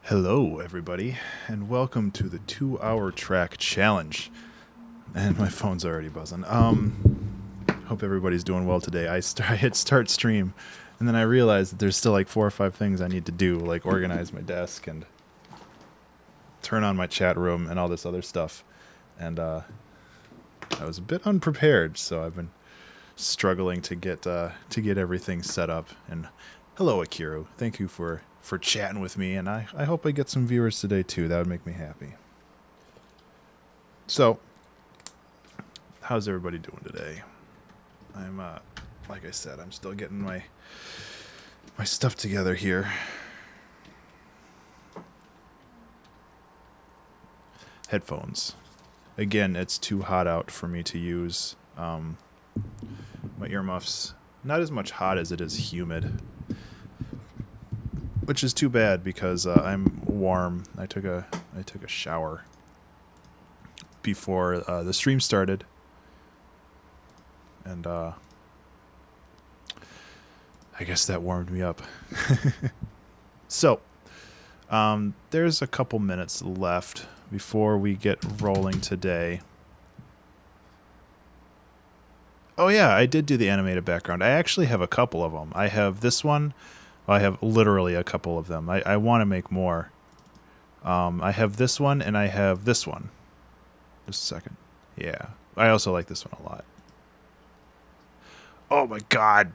Hello, everybody, and welcome to the 2-hour track challenge. And my phone's already buzzing. Hope everybody's doing well today. I hit start stream, and then I realized that there's still like 4 or 5 things I need to do, like organize my desk and turn on my chat room and all this other stuff. And I was a bit unprepared, so I've been struggling to get everything set up. And hello, Akiru. Thank you for chatting with me, and I hope I get some viewers today too. That would make me happy. So, how's everybody doing today? I'm like I said, I'm still getting my stuff together here. Headphones. Again, it's too hot out for me to use my earmuffs. Not as much hot as it is humid, which is too bad because I'm warm. I took a shower before the stream started, and I guess that warmed me up. So, there's a couple minutes left before we get rolling today. Oh yeah, I did do the animated background. I actually have a couple of them. I have this one. I have literally a couple of them. I want to make more. I have this one, and I have this one. Just a second. Yeah. I also like this one a lot. Oh my god.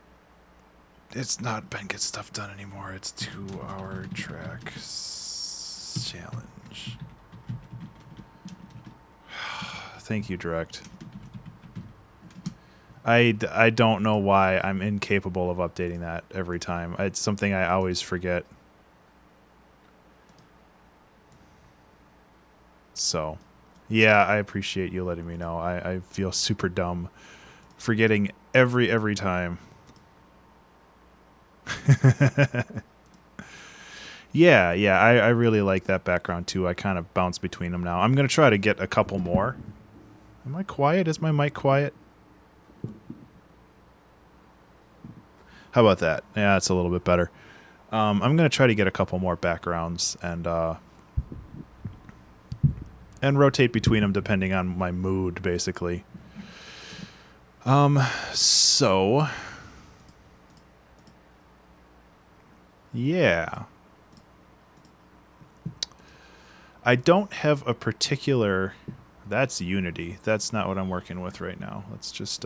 It's not Ben Get Stuff Done anymore. It's 2-hour track challenge. Thank you, Direct. I don't know why I'm incapable of updating that every time. It's something I always forget. So, yeah, I appreciate you letting me know. I feel super dumb forgetting every time. Yeah, I really like that background too. I kind of bounce between them now. I'm going to try to get a couple more. Am I quiet? Is my mic quiet? How about that? Yeah, it's a little bit better. I'm going to try to get a couple more backgrounds and rotate between them depending on my mood, basically. So, yeah. I don't have a particular... That's Unity. That's not what I'm working with right now. Let's just...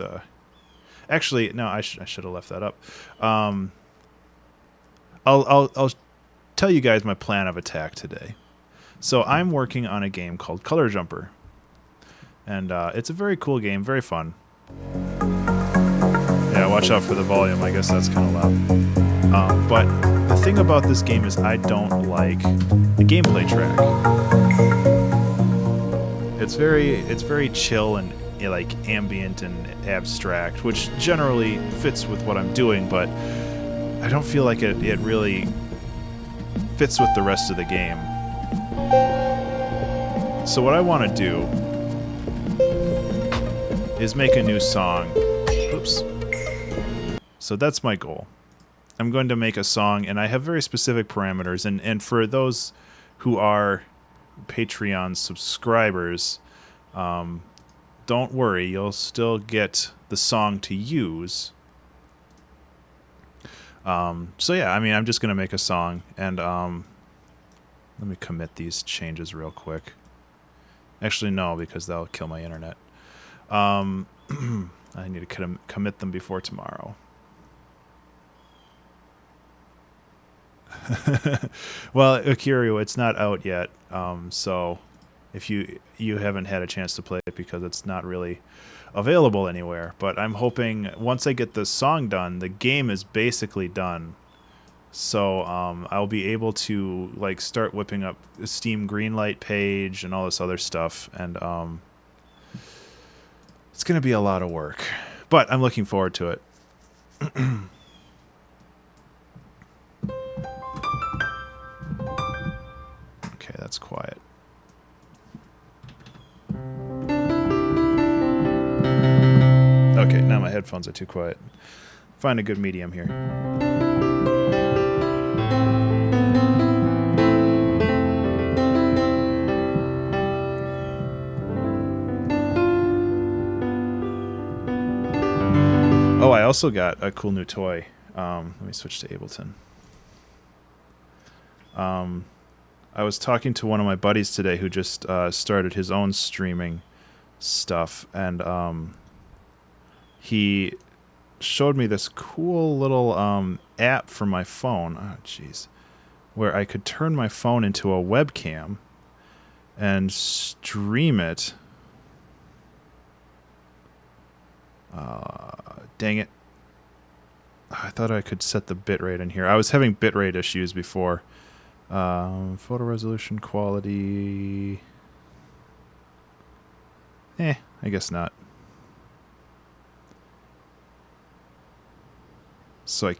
Actually, no, I should have left that up. I'll tell you guys my plan of attack today. So I'm working on a game called Color Jumper, and it's a very cool game, very fun. Yeah, watch out for the volume. I guess that's kind of loud. But the thing about this game is I don't like the gameplay track. It's very chill and like ambient and abstract, which generally fits with what I'm doing, but I don't feel like it really fits with the rest of the game. So what I want to do is make a new song. Oops. So that's my goal. I'm going to make a song, and I have very specific parameters, and for those who are Patreon subscribers, don't worry, you'll still get the song to use. So yeah, I mean, I'm just going to make a song, and let me commit these changes real quick. Actually, no, because that'll kill my internet. I need to commit them before tomorrow. Well, Akiru, it's not out yet, so... If you haven't had a chance to play it because it's not really available anywhere. But I'm hoping once I get this song done, the game is basically done. So I'll be able to like start whipping up the Steam Greenlight page and all this other stuff. And it's going to be a lot of work. But I'm looking forward to it. Okay, that's quiet. Okay, now my headphones are too quiet. Find a good medium here. also got a cool new toy. Let me switch to Ableton. I was talking to one of my buddies today who just started his own streaming stuff, and he showed me this cool little app for my phone. Oh, jeez. Where I could turn my phone into a webcam and stream it. Dang it. I thought I could set the bitrate in here. I was having bitrate issues before. Photo resolution quality. I guess not. So I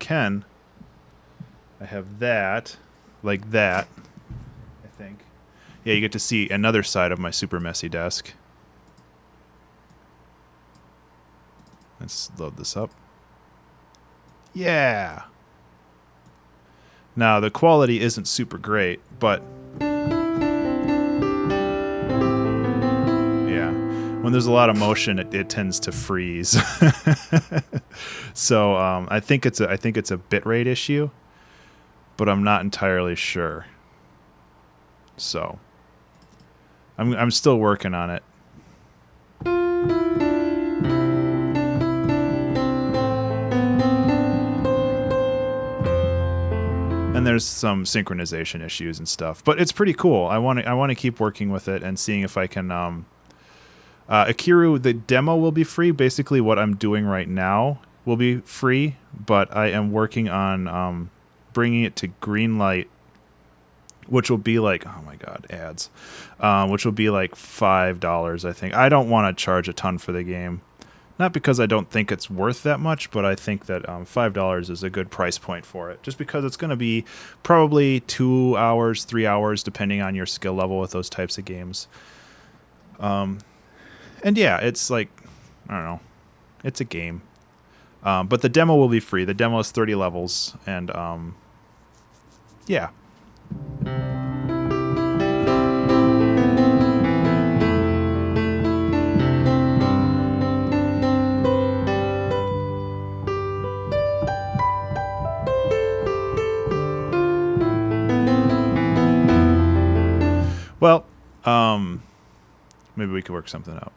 have that, like that, I think. Yeah, you get to see another side of my super messy desk. Let's load this up. Yeah. Now, the quality isn't super great, but yeah, when there's a lot of motion, it tends to freeze. So I think it's a bitrate issue, but I'm not entirely sure. So I'm still working on it. And there's some synchronization issues and stuff, but it's pretty cool. I want to keep working with it and seeing if I can. Akiru, the demo will be free. Basically, what I'm doing right now will be free, but I am working on bringing it to Greenlight, which will be like, oh my god, ads, which will be like $5. I think I don't want to charge a ton for the game. Not because I don't think it's worth that much, but I think that $5 is a good price point for it. Just because it's going to be probably 2 hours, 3 hours, depending on your skill level with those types of games. And yeah, it's like, I don't know, it's a game. But the demo will be free. The demo is 30 levels, and yeah. Well, maybe we could work something out.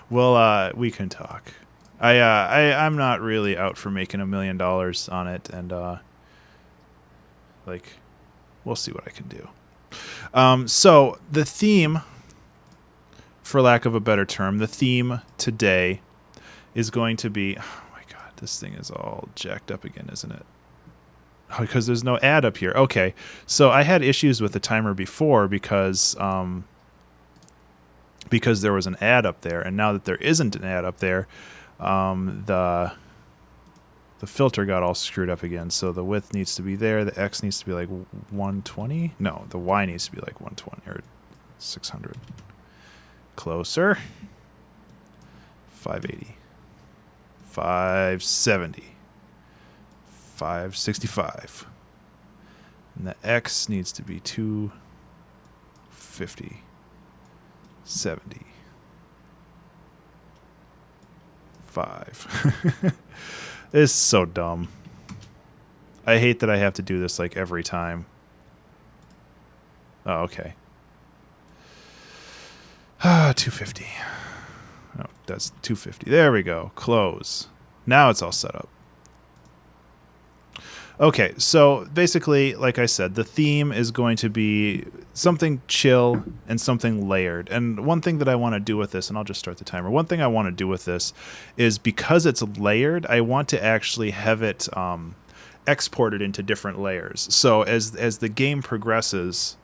Well, we can talk. I'm not really out for making $1 million on it, and like, we'll see what I can do. So the theme, for lack of a better term, the theme today is going to be. Oh my god, this thing is all jacked up again, isn't it? Oh, because there's no ad up here. Okay, so I had issues with the timer before because there was an ad up there, and now that there isn't an ad up there, the filter got all screwed up again. So the width needs to be there. The X needs to be like 120. No, the Y needs to be like 120 or 600. Closer. 580. 570. 565. And the X needs to be 250. 70. 5. It's so dumb. I hate that I have to do this like every time. Oh, okay. 250. Oh, that's 250. There we go. Close. Now it's all set up. Okay, so basically, like I said, the theme is going to be something chill and something layered. And one thing that I want to do with this, and I'll just start the timer. One thing I want to do with this is because it's layered, I want to actually have it exported into different layers. So as the game progresses,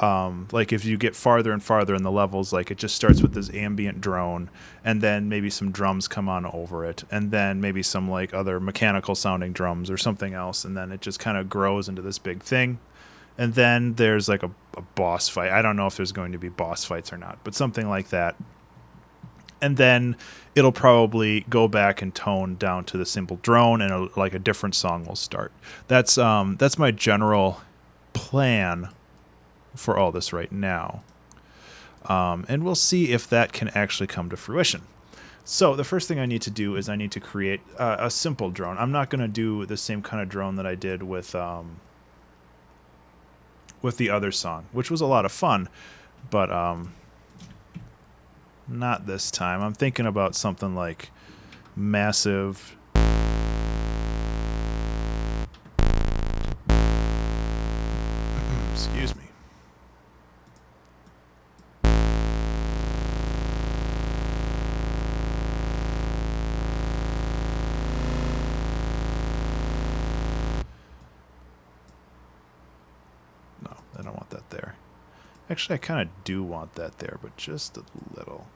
like if you get farther and farther in the levels, like it just starts with this ambient drone, and then maybe some drums come on over it, and then maybe some like other mechanical sounding drums or something else, and then it just kind of grows into this big thing. And then there's like a boss fight. I don't know if there's going to be boss fights or not, but something like that. And then it'll probably go back and tone down to the simple drone, and like a different song will start. That's my general plan for all this right now, and we'll see if that can actually come to fruition. So the first thing I need to do is I need to create a simple drone. I'm not going to do the same kind of drone that I did with the other song, which was a lot of fun, but not this time. I'm thinking about something like massive. Excuse me. No, I don't want that there. Actually, I kind of do want that there, but just a little.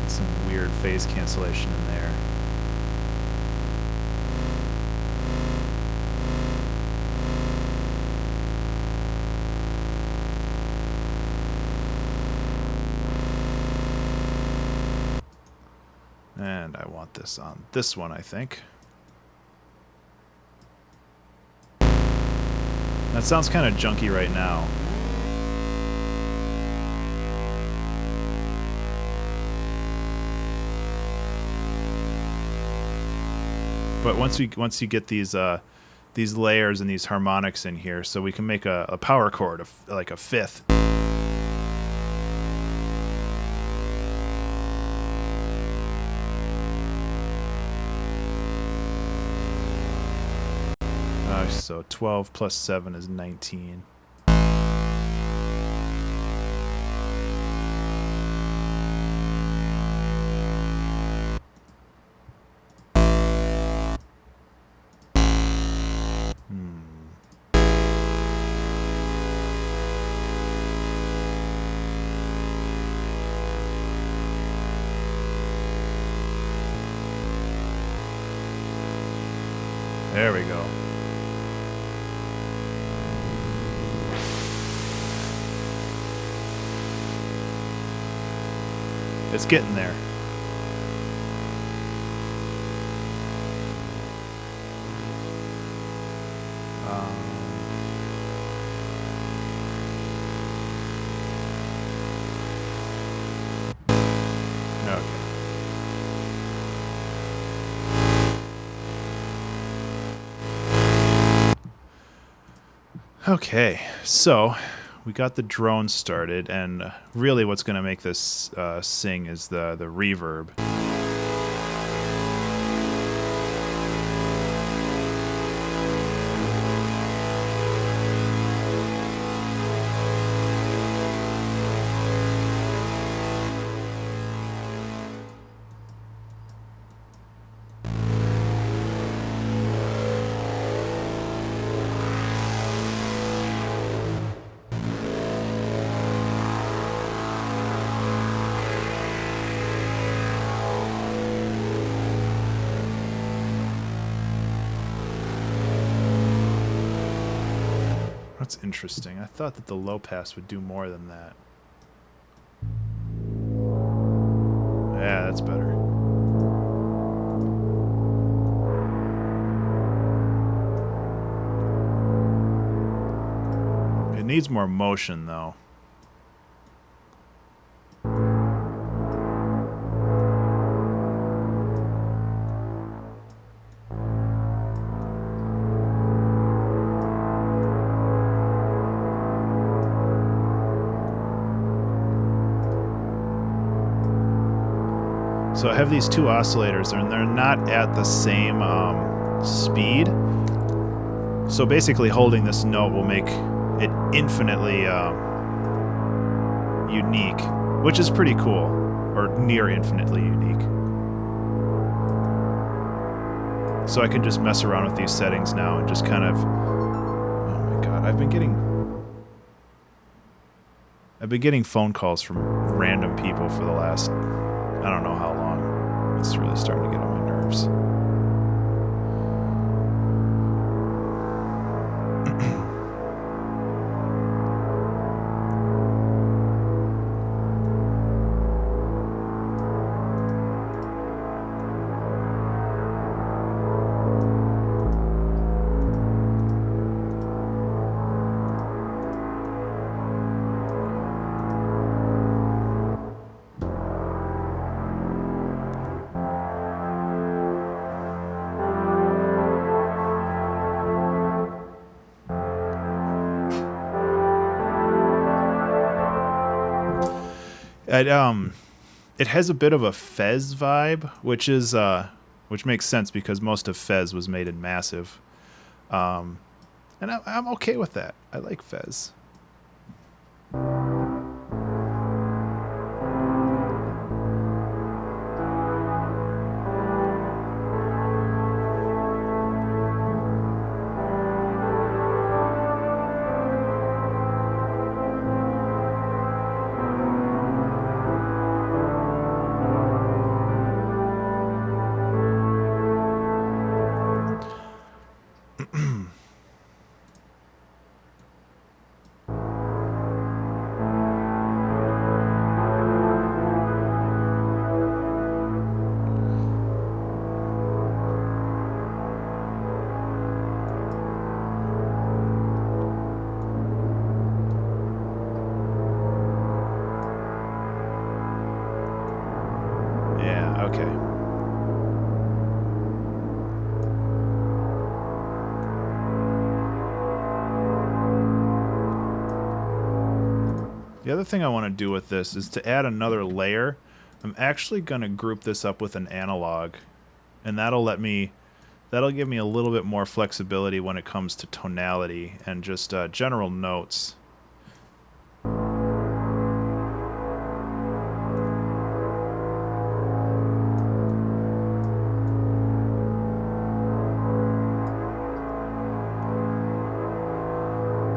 Some weird phase cancellation in there. And I want this on this one, I think. That sounds kind of junky right now. But once you get these layers and these harmonics in here, so we can make a power chord, like a fifth. So 12 plus 7 is 19. There we go. It's getting there. Okay, so we got the drone started, and really what's going to make this sing is the reverb. That's interesting. I thought that the low pass would do more than that. Yeah, that's better. It needs more motion, though. So I have these two oscillators, and they're not at the same speed. So basically holding this note will make it infinitely unique, which is pretty cool, or near infinitely unique. So I can just mess around with these settings now and just kind of... Oh my god, I've been getting phone calls from random people for the last... I don't know how long. It's really starting to get on my nerves. it has a bit of a Fez vibe, which makes sense because most of Fez was made in Massive. And I'm okay with that. I like Fez. Yeah, okay. The other thing I want to do with this is to add another layer. I'm actually going to group this up with an analog, and that'll give me a little bit more flexibility when it comes to tonality and just general notes.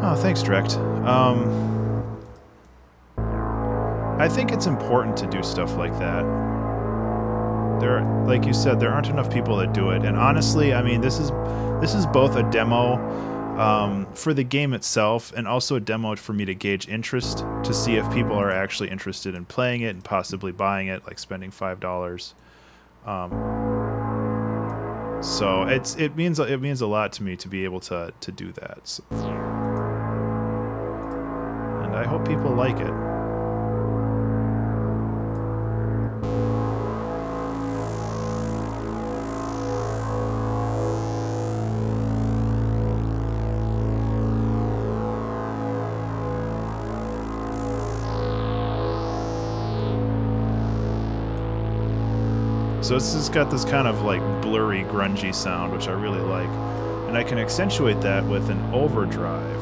Oh, thanks, Direct. I think it's important to do stuff like that. Like you said, there aren't enough people that do it, and honestly, I mean, this is both a demo for the game itself, and also a demo for me to gauge interest, to see if people are actually interested in playing it and possibly buying it, like spending $5. So it means a lot to me to be able to do that. So. And I hope people like it. So this has got this kind of like blurry, grungy sound, which I really like. And I can accentuate that with an overdrive.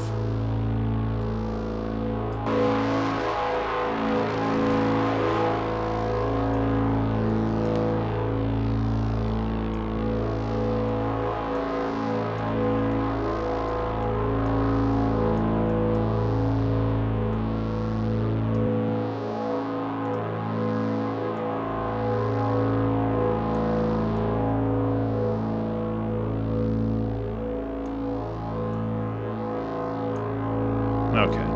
Okay.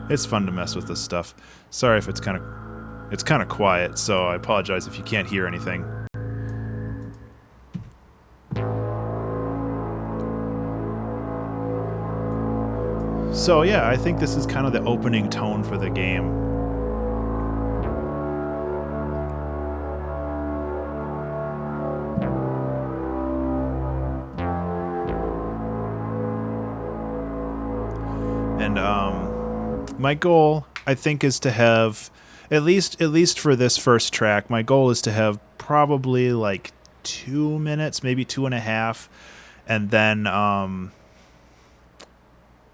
It's fun to mess with this stuff. Sorry if it's kind of quiet, so I apologize if you can't hear anything. So yeah, I think this is kind of the opening tone for the game. And my goal, I think, is to have at least for this first track, my goal is to have probably like 2 minutes, maybe 2.5, and then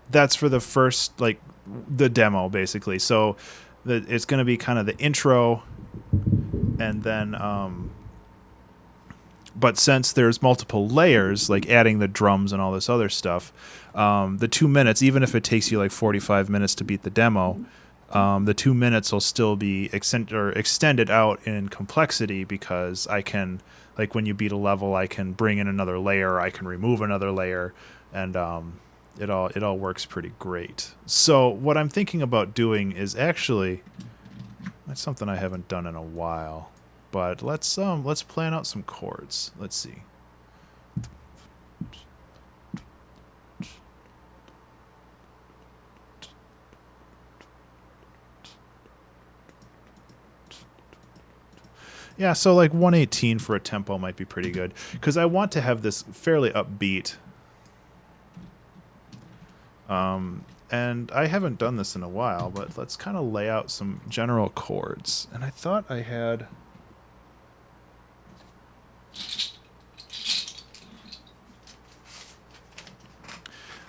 that's for the first, like, the demo basically. So it's going to be kind of the intro, and then but since there's multiple layers, like adding the drums and all this other stuff, the 2 minutes, even if it takes you like 45 minutes to beat the demo, the 2 minutes will still be extended out in complexity, because I can, like, when you beat a level, I can bring in another layer, I can remove another layer, and it all works pretty great. So what I'm thinking about doing is actually, that's something I haven't done in a while. But let's plan out some chords. Let's see. Yeah, so like 118 for a tempo might be pretty good, because I want to have this fairly upbeat. And I haven't done this in a while, but let's kind of lay out some general chords. And I thought I had...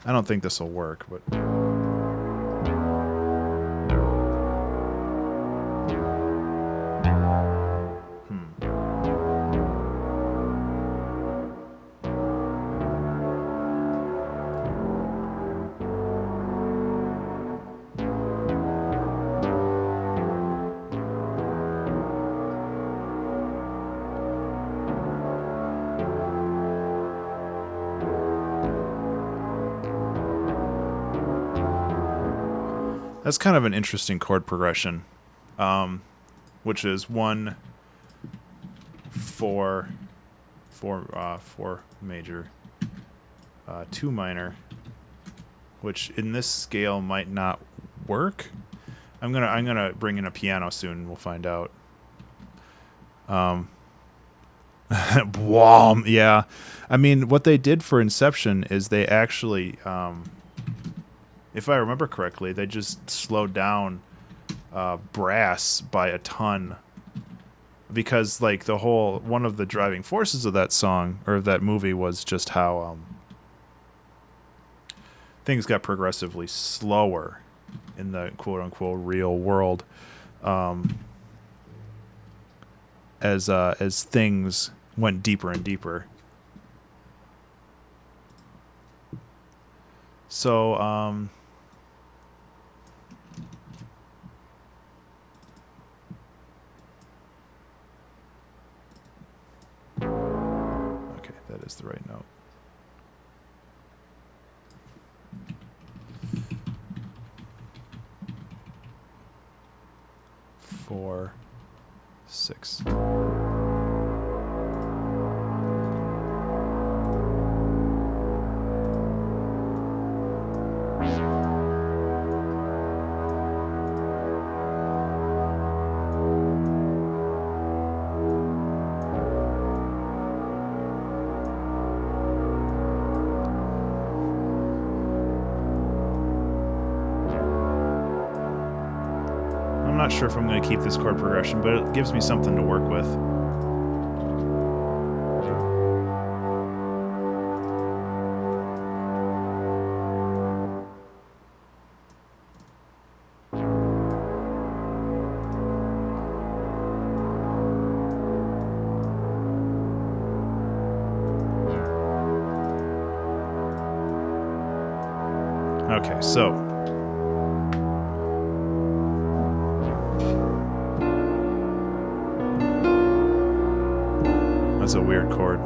I don't think this will work, but... That's kind of an interesting chord progression, which is 1, 4, 4 major, 2 minor, which in this scale might not work. I'm gonna bring in a piano soon, and we'll find out. Yeah, I mean, what they did for Inception is they actually. If I remember correctly, they just slowed down brass by a ton, because like one of the driving forces of that song or that movie was just how things got progressively slower in the quote unquote real world as things went deeper and deeper. So okay, that is the right note. Four, 6. I'm not sure if I'm going to keep this chord progression, but it gives me something to work with. Okay, so that's a weird chord. I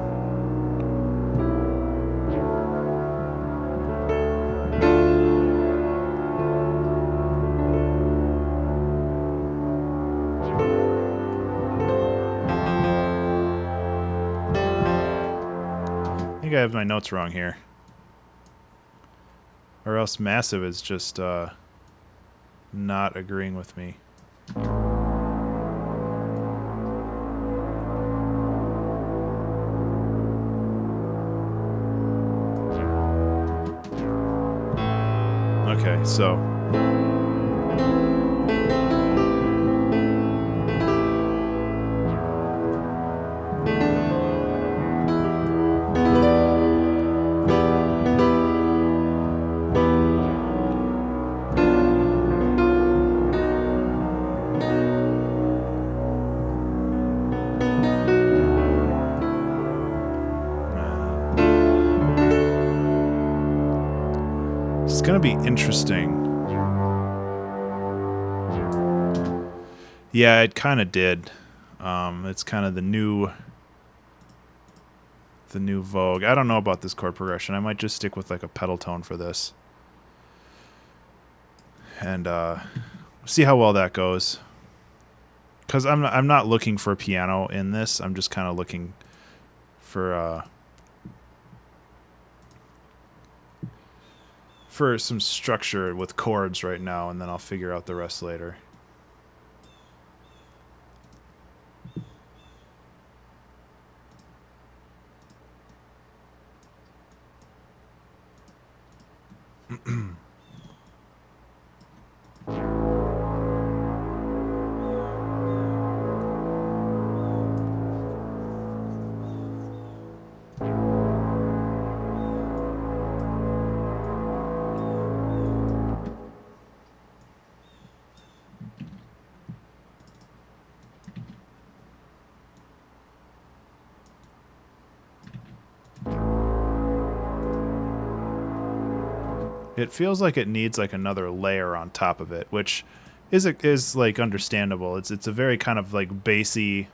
think I have my notes wrong here. Or else Massive is just not agreeing with me. Okay, so it's gonna be interesting. Yeah, it kind of did. It's kind of the new vogue. I don't know about this chord progression. I might just stick with like a pedal tone for this, and see how well that goes. because I'm not looking for a piano in this. I'm just kind of looking for some structure with chords right now, and then I'll figure out the rest later. It feels like it needs like another layer on top of it, which is like understandable. It's a very kind of like bassy.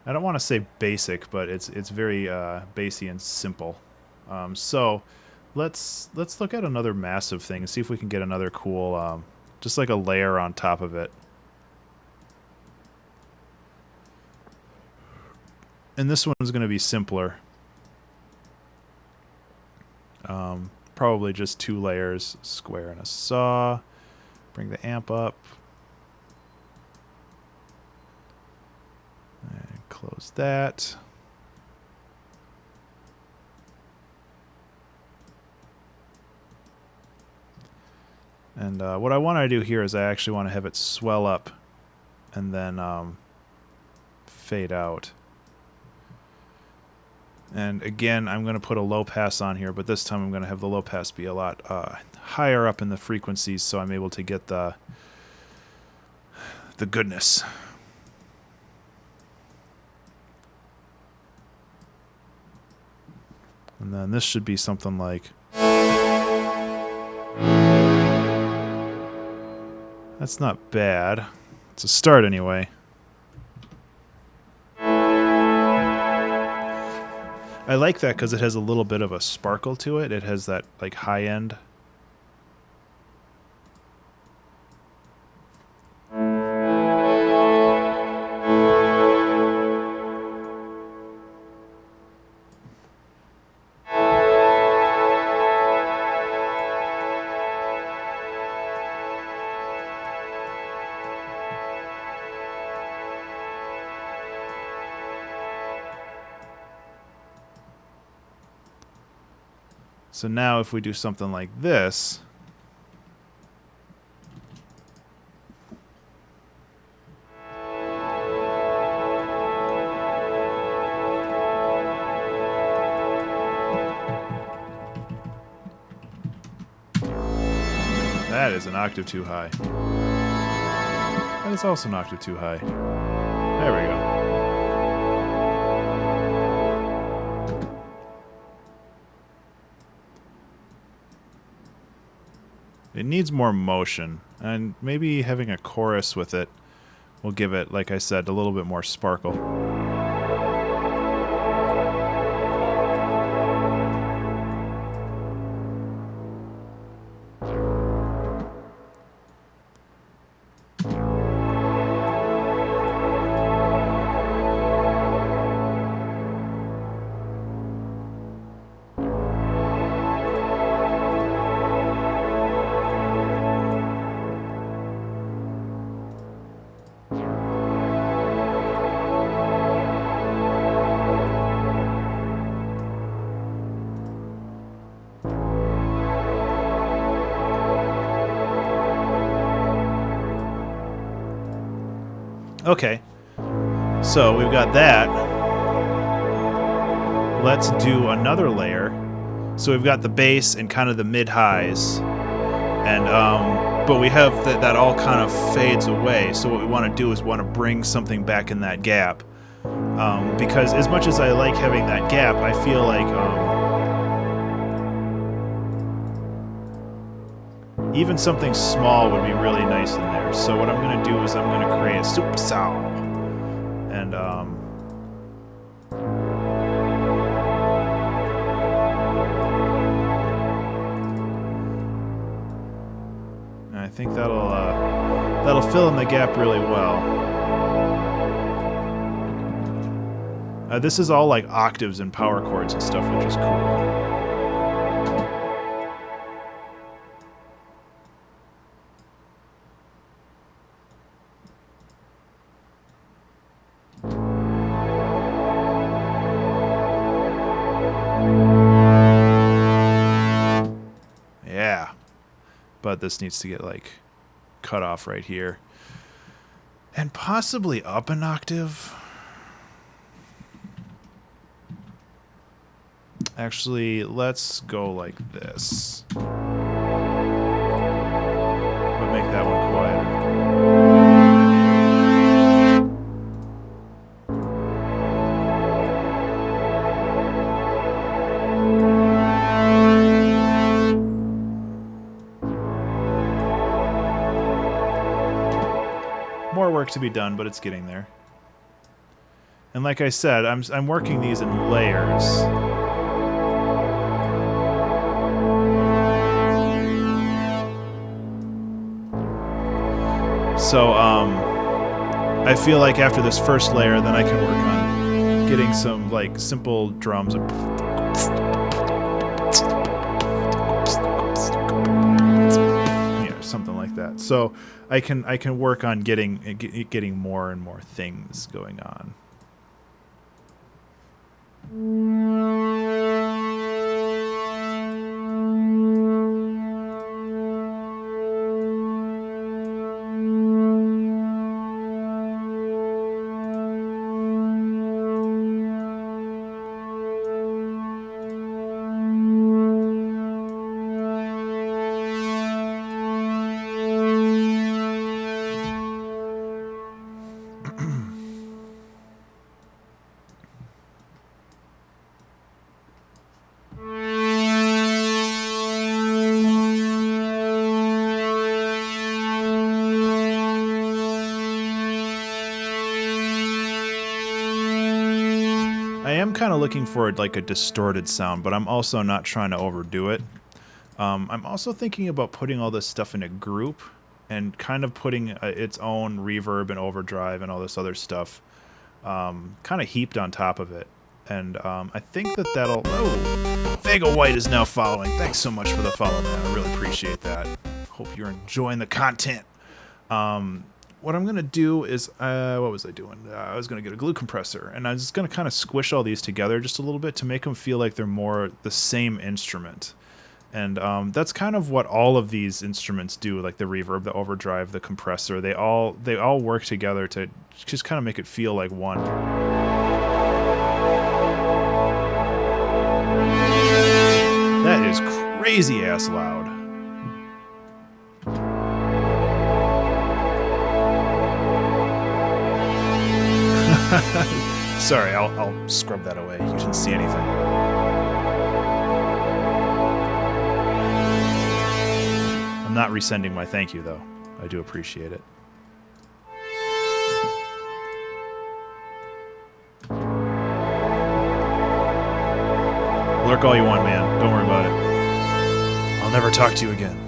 I don't want to say basic, but it's very bassy and simple. So let's look at another massive thing and see if we can get another cool, just like a layer on top of it. And this one's going to be simpler. Probably just 2 layers, square and a saw. Bring the amp up. And close that. And what I want to do here is I actually want to have it swell up and then fade out. And again, I'm going to put a low pass on here, but this time I'm going to have the low pass be a lot higher up in the frequencies, so I'm able to get the goodness. And then this should be something like... That's not bad. It's a start anyway. I like that because it has a little bit of a sparkle to it. It has that like high end. So now if we do something like this, that is an octave too high. That is also an octave too high. There we go. It needs more motion, and maybe having a chorus with it will give it, like I said, a little bit more sparkle. Okay, so we've got that. Let's do another layer. So we've got the bass and kind of the mid-highs, and but we have that all kind of fades away. So what we want to do is want to bring something back in that gap, because as much as I like having that gap, I feel like even something small would be really nice in there. So what I'm going to do is I'm going to create a supersound. And I think that'll That'll fill in the gap really well. This is all like octaves and power chords and stuff, which is cool. Yeah. But this needs to get like cut off right here. And possibly up an octave. Actually, let's go like this. But make that one quieter. More work to be done, but it's getting there. And like I said, I'm working these in layers. So, I feel like after this first layer, then I can work on getting some, like, simple drums. Yeah, something like that. So, I can work on getting more and more things going on. I am kind of looking for like a distorted sound, but I'm also not trying to overdo it. I'm also thinking about putting all this stuff in a group and kind of putting its own reverb and overdrive and all this other stuff kind of heaped on top of it. And I think that'll... Oh! Vega White is now following. Thanks so much for the follow, man. I really appreciate that. Hope you're enjoying the content. What I'm going to do is, what was I doing? I was going to get a glue compressor, and I was just going to kind of squish all these together just a little bit to make them feel like they're more the same instrument. And that's kind of what all of these instruments do, like the reverb, the overdrive, the compressor. They all work together to just kind of make it feel like one. That is crazy-ass loud. Sorry, I'll scrub that away. You didn't see anything. I'm not resending my thank you, though. I do appreciate it. Lurk all you want, man. Don't worry about it. I'll never talk to you again.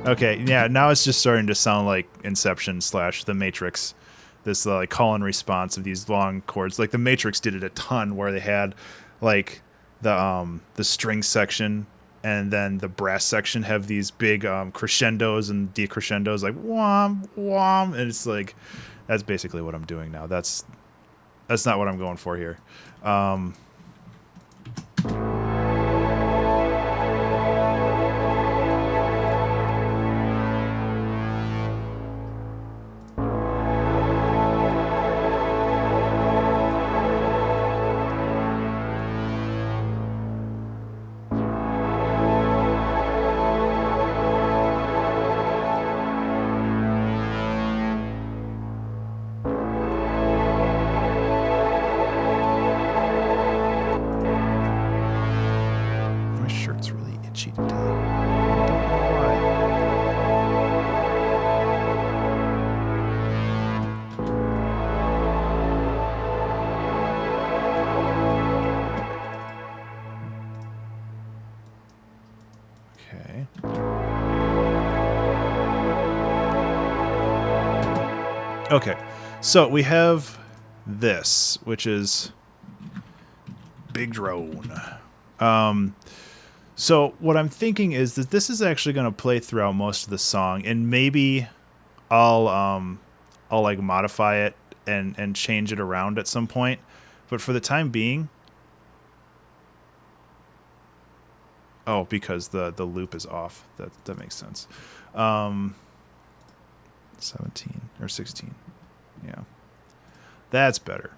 Okay, yeah, now it's just starting to sound like Inception / The Matrix. This like call and response of these long chords. Like The Matrix did it a ton, where they had like the string section and then the brass section have these big crescendos and decrescendos, like wham wham, and it's like that's basically what I'm doing now. That's not what I'm going for here. Okay, so we have this, which is Big Drone. So what I'm thinking is that this is actually going to play throughout most of the song, and maybe I'll like modify it and change it around at some point. But for the time being, oh, because the loop is off. That makes sense. 17 or 16. Yeah. That's better.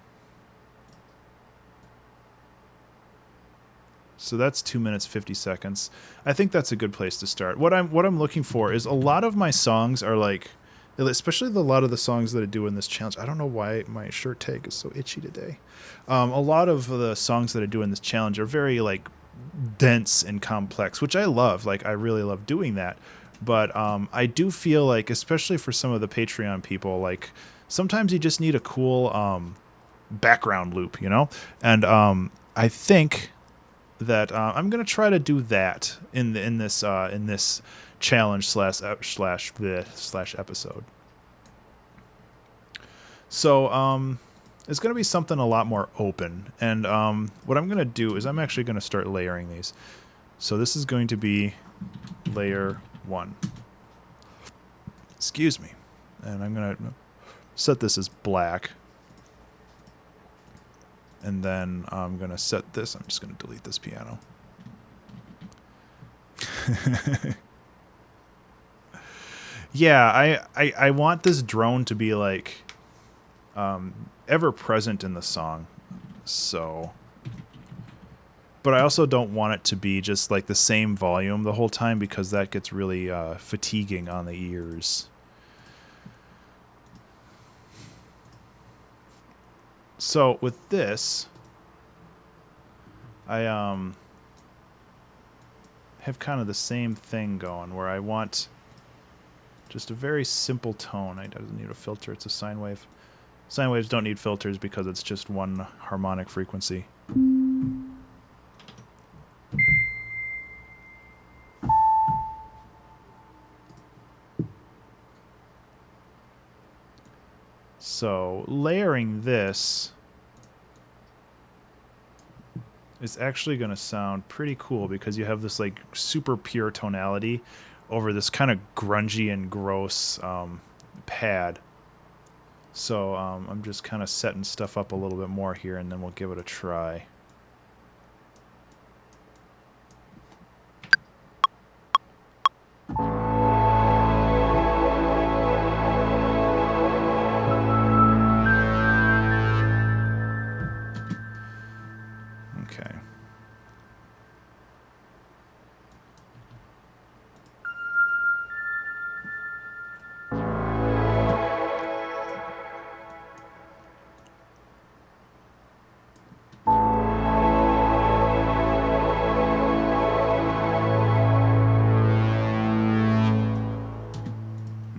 So that's 2 minutes 50 seconds. I think that's a good place to start. What I'm looking for is a lot of my songs are like, especially a lot of the songs that I do in this challenge. I don't know why my shirt tag is so itchy today. A lot of the songs that I do in this challenge are very like dense and complex, which I love. Like I really love doing that. But I do feel like, especially for some of the Patreon people, like sometimes you just need a cool background loop, you know. And I think that I'm gonna try to do that in this challenge slash episode. So it's gonna be something a lot more open, and what I'm gonna do is I'm actually gonna start layering these. So this is going to be layer 1. Excuse me, and I'm gonna set this as black. And then I'm going to set this. I'm just going to delete this piano. Yeah, I want this drone to be like ever present in the song. So, but I also don't want it to be just like the same volume the whole time, because that gets really fatiguing on the ears. So with this, I have kind of the same thing going, where I want just a very simple tone. It doesn't need a filter, it's a sine wave. Sine waves don't need filters because it's just one harmonic frequency. So layering this is actually going to sound pretty cool, because you have this like super pure tonality over this kind of grungy and gross pad. So I'm just kind of setting stuff up a little bit more here, and then we'll give it a try. Okay.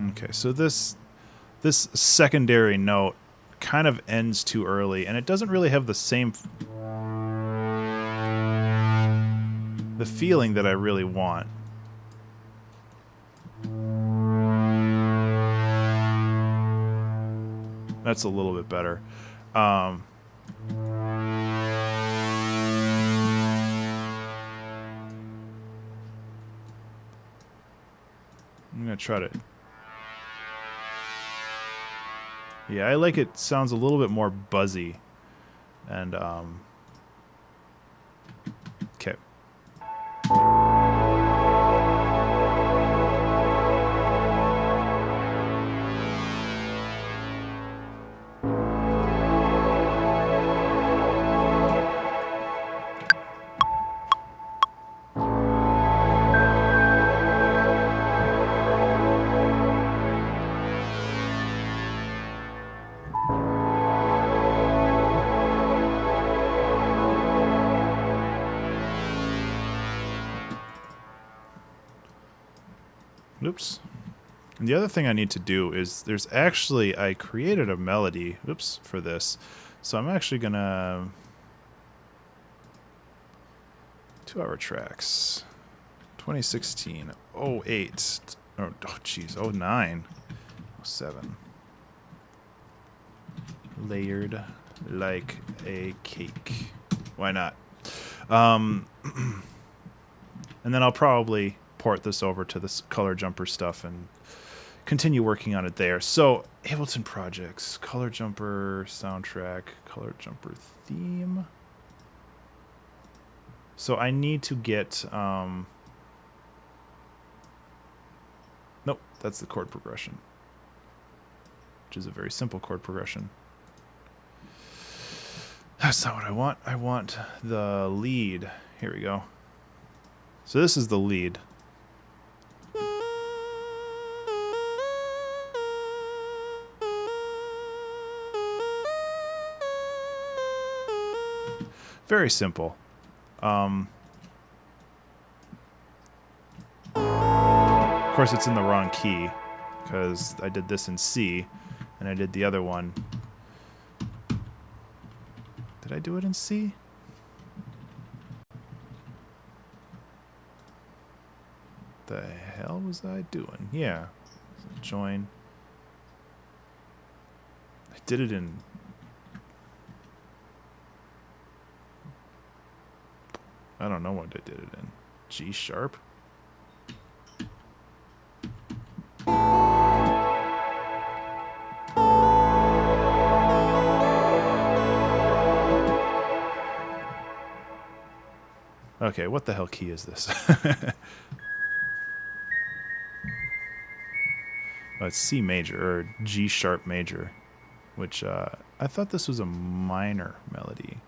Okay, so this secondary note kind of ends too early, and it doesn't really have the same the feeling that I really want. That's a little bit better. I'm gonna try to. Yeah, I like it. Sounds a little bit more buzzy, and okay. Oops. And the other thing I need to do is there's actually, I created a melody, oops, for this. So I'm actually gonna 2-hour tracks. 2016, 08, oh geez, 09, 07. layered like a cake. Why not? And then I'll probably port this over to this Color Jumper stuff and continue working on it there. So Ableton projects, Color Jumper soundtrack, Color Jumper theme. So I need to get nope, that's the chord progression, which is a very simple chord progression. That's not what I want. I want the lead. Here we go. So this is the lead. Very simple. Of course, it's in the wrong key because I did this in C and I did the other one. Did I do it in C? The hell was I doing? Yeah. Join. I did it in... I don't know what I did it in. G sharp? Okay, what the hell key is this? Oh, it's C major, or G sharp major, which I thought this was a minor melody.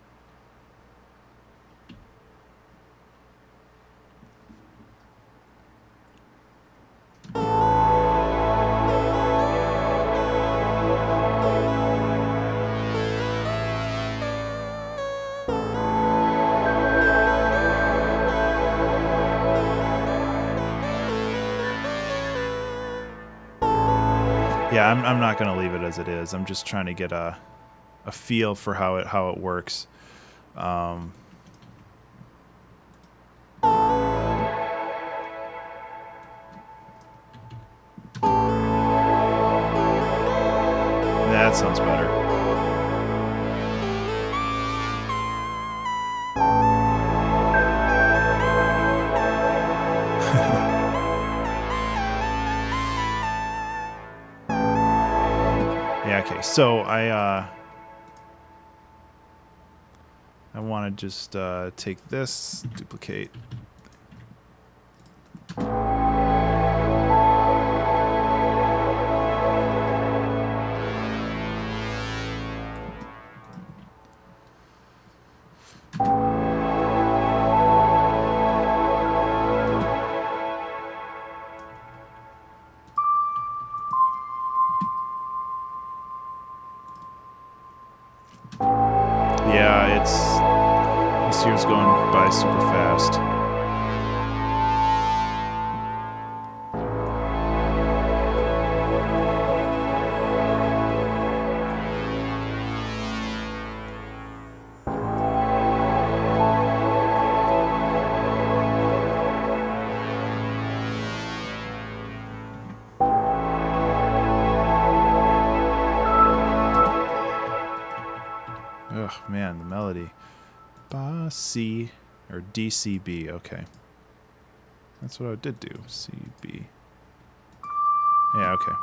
Yeah, I'm not gonna leave it as it is. I'm just trying to get a feel for how it works. That sounds better. Yeah, okay, so I want to just take this, duplicate. Yeah, this year's going by super fast. Ugh, man, the melody. Ba C or DCB. Okay, that's what I did do. CB. Yeah. Okay.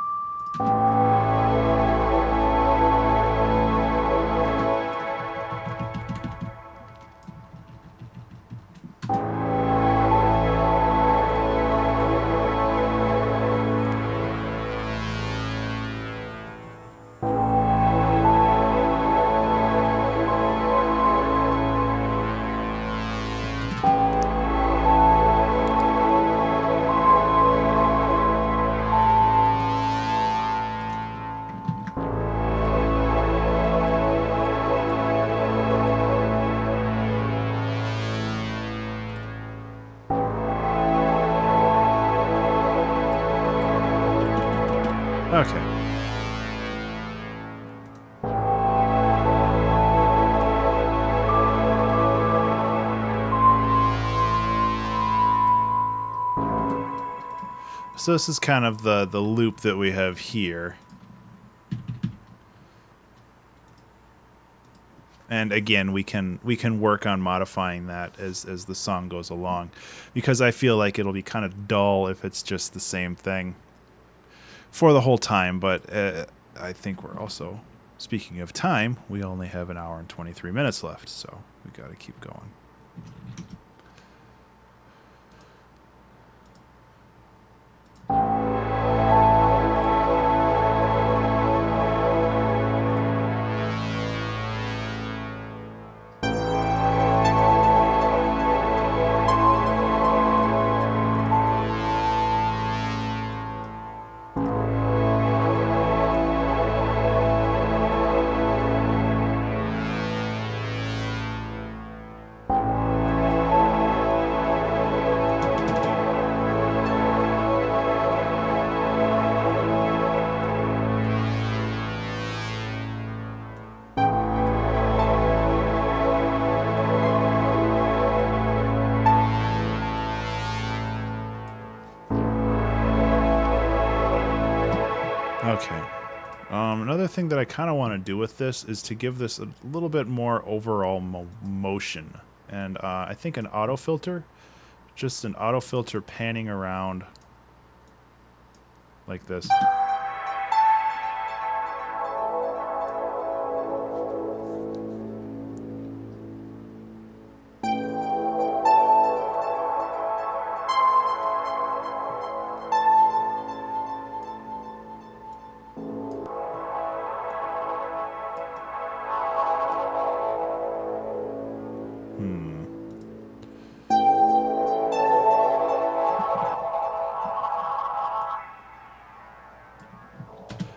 Okay. So this is kind of the loop that we have here. And again, we can work on modifying that as the song goes along, because I feel like it'll be kind of dull if it's just the same thing for the whole time. But I think we're also, speaking of time, we only have an hour and 23 minutes left, so we got to keep going. Okay. Another thing that I kind of want to do with this is to give this a little bit more overall motion. And I think an auto filter, just an auto filter panning around like this.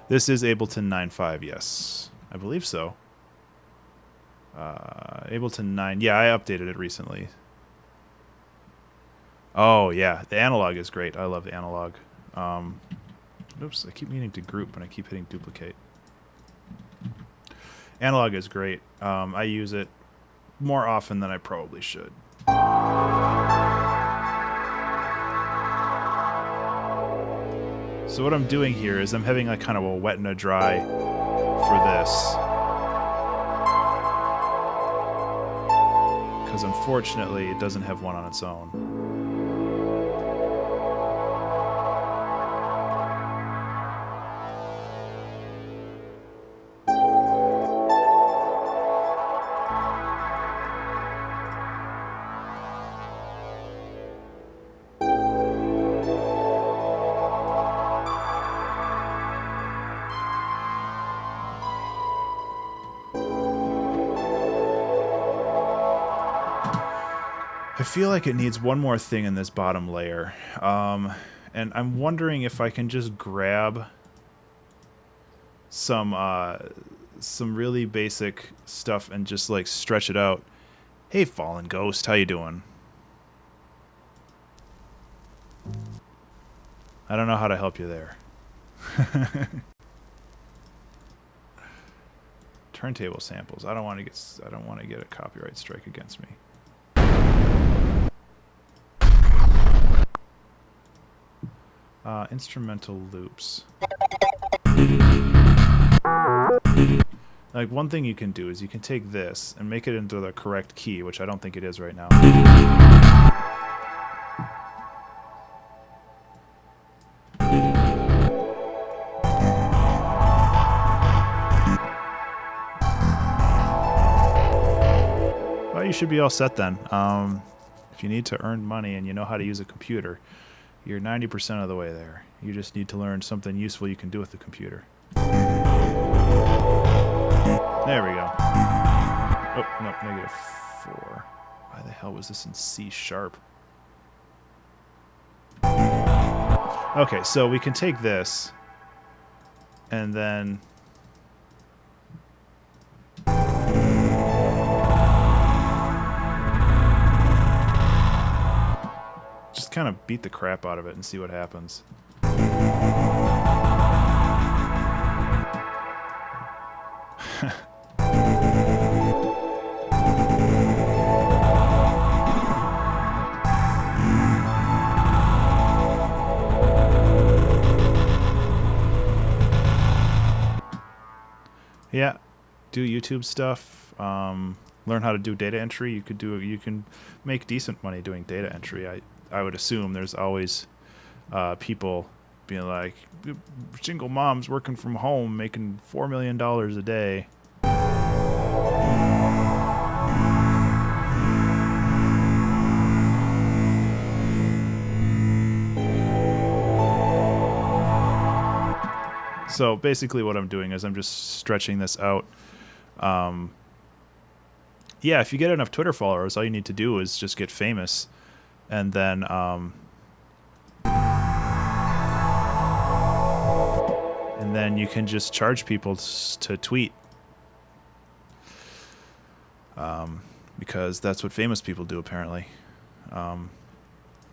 This is Ableton 9.5, yes. I believe so. Ableton 9, yeah, I updated it recently. Oh, yeah, the analog is great. I love the analog. Oops, I keep meaning to group and I keep hitting duplicate. Analog is great. I use it more often than I probably should. So what I'm doing here is I'm having like kind of a wet and a dry for this. Because unfortunately it doesn't have one on its own. I feel like it needs one more thing in this bottom layer. And I'm wondering if I can just grab some really basic stuff and just like stretch it out. Hey, Fallen Ghost, how you doing? I don't know how to help you there. Turntable samples. I don't want to get a copyright strike against me. Instrumental loops. Like, one thing you can do is you can take this and make it into the correct key, which I don't think it is right now. Well, you should be all set then. If you need to earn money and you know how to use a computer, you're 90% of the way there. You just need to learn something useful you can do with the computer. There we go. Oh, no, -4. Why the hell was this in C sharp? Okay, so we can take this and then just kind of beat the crap out of it and see what happens. Yeah, do YouTube stuff. learn how to do data entry. You can make decent money doing data entry. I would assume there's always people being like, single moms working from home making $4 million a day. So basically what I'm doing is I'm just stretching this out. Yeah, if you get enough Twitter followers, all you need to do is just get famous. And then you can just charge people to tweet. Because that's what famous people do, apparently.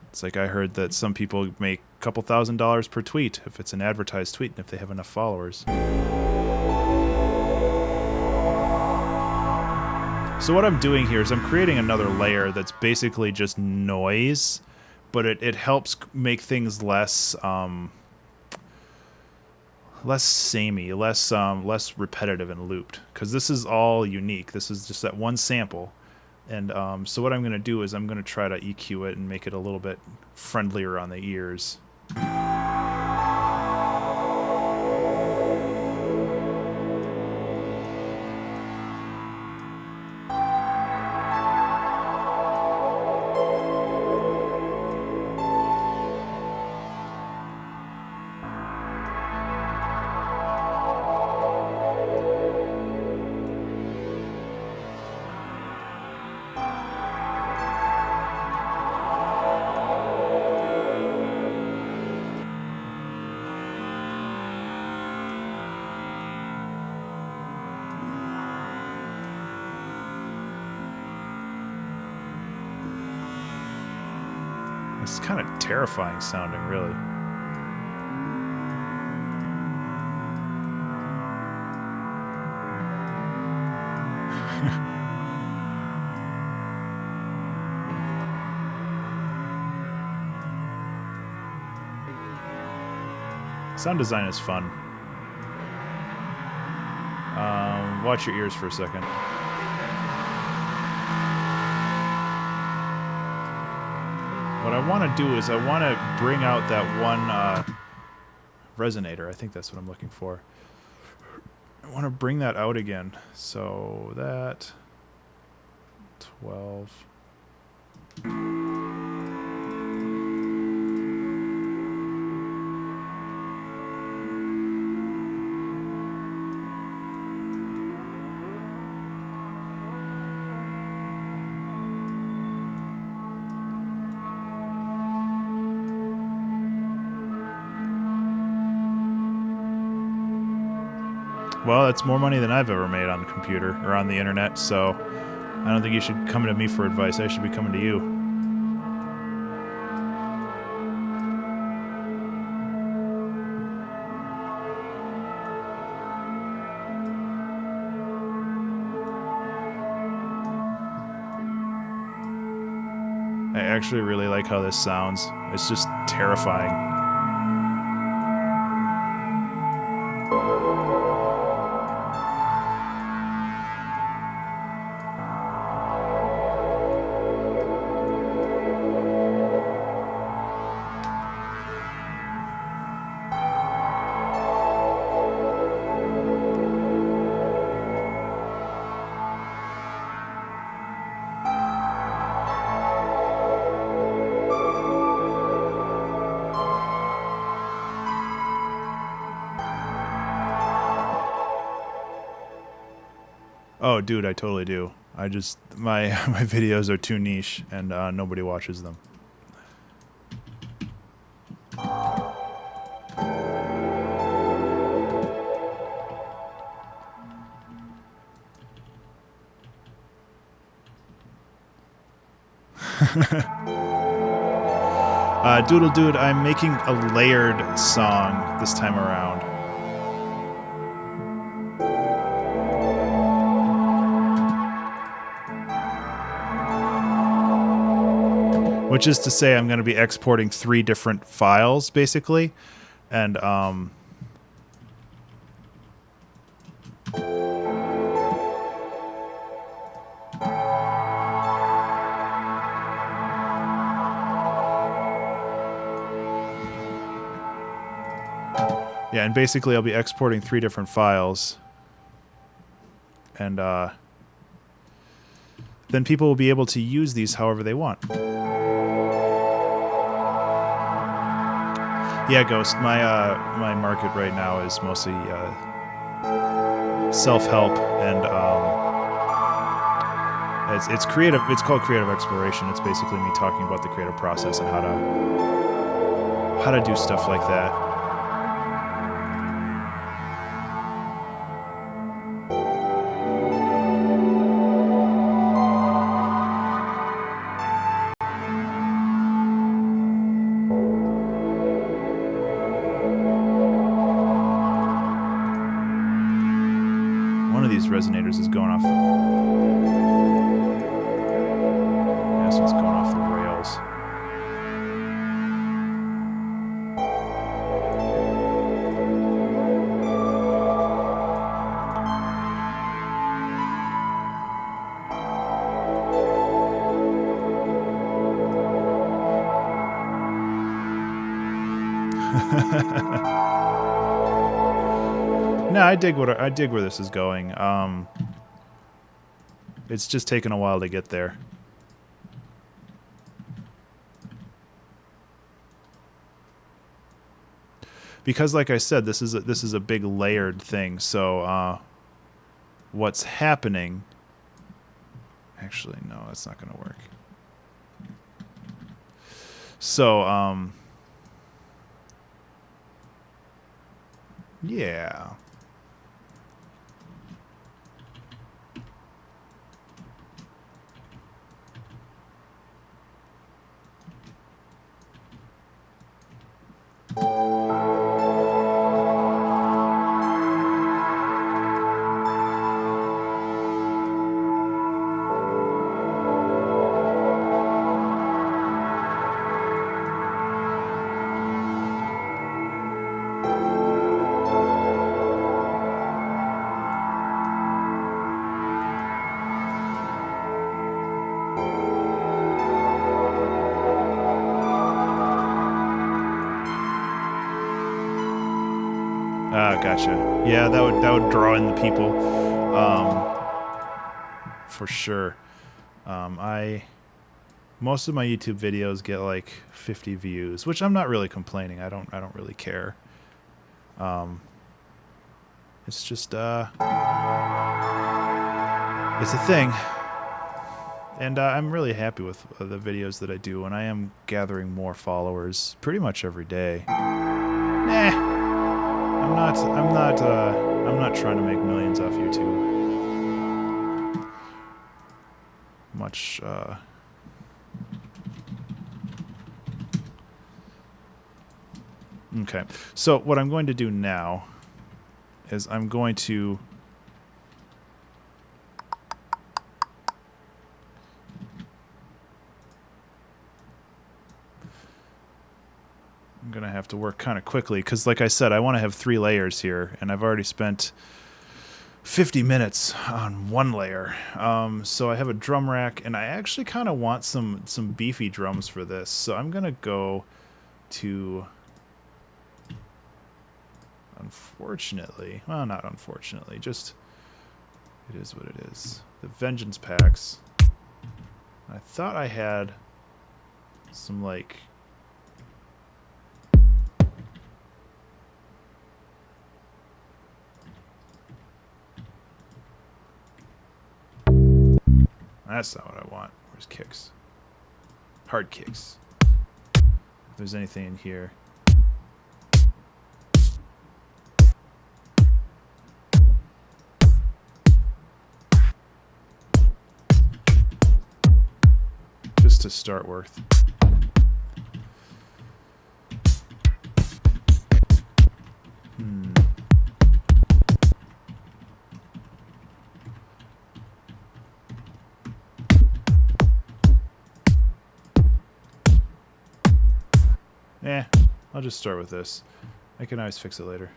It's like I heard that some people make a couple $1,000s per tweet if it's an advertised tweet and if they have enough followers. So what I'm doing here is I'm creating another layer that's basically just noise, but it helps make things less less samey, less repetitive and looped, because this is all unique. This is just that one sample. And so what I'm going to do is I'm going to try to EQ it and make it a little bit friendlier on the ears. It's kind of terrifying sounding, really. Sound design is fun. Watch your ears for a second. What I want to do is I want to bring out that one resonator. I think that's what I'm looking for. I want to bring that out again. So that 12. Well, that's more money than I've ever made on the computer or on the internet, so I don't think you should come to me for advice. I should be coming to you. I actually really like how this sounds. It's just terrifying. Oh, dude, I totally do. I just my videos are too niche and nobody watches them. Doodle Dude, I'm making a layered song this time around. Which is to say I'm going to be exporting 3 different files, basically. And, Yeah, and basically I'll be exporting 3 different files. And then people will be able to use these however they want. Yeah, Ghost, my market right now is mostly self-help, and it's creative. It's called creative exploration. It's basically me talking about the creative process and how to do stuff like that. One of these resonators is going off. This one's going off the rails. No, I dig where this is going. It's just taken a while to get there. Because, like I said, this is a big layered thing. So, what's happening? Actually, no, that's not going to work. So, yeah. Gotcha. Yeah, that would draw in the people, for sure. Most of my YouTube videos get like 50 views, which I'm not really complaining. I don't really care. It's just it's a thing, and I'm really happy with the videos that I do, and I am gathering more followers pretty much every day. Nah. I'm not trying to make millions off YouTube. Much, okay. So what I'm going to do now is I'm going to have to work kind of quickly because, like I said, I want to have 3 layers here, and I've already spent 50 minutes on 1 layer. So I have a drum rack, and I actually kind of want some beefy drums for this. So I'm gonna go to, unfortunately, well, not unfortunately, just it is what it is. The Vengeance packs. I thought I had some like. That's not what I want. Where's kicks? Hard kicks. If there's anything in here. Just to start with. I'll just start with this. I can always fix it later.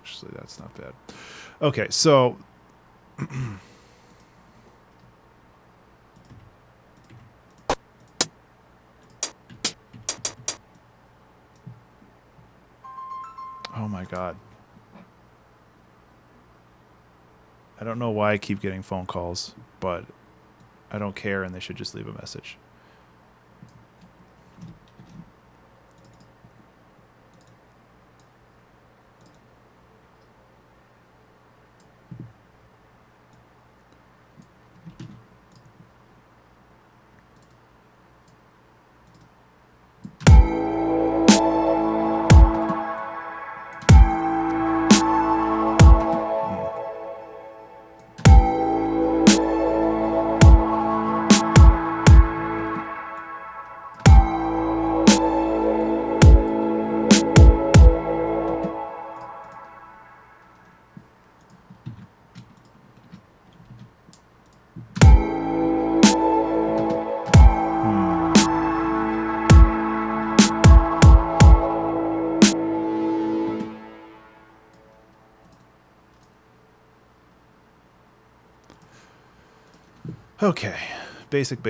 Actually, that's not bad. Okay, so Oh my god. I don't know why I keep getting phone calls, but I don't care and they should just leave a message. Okay, basic. I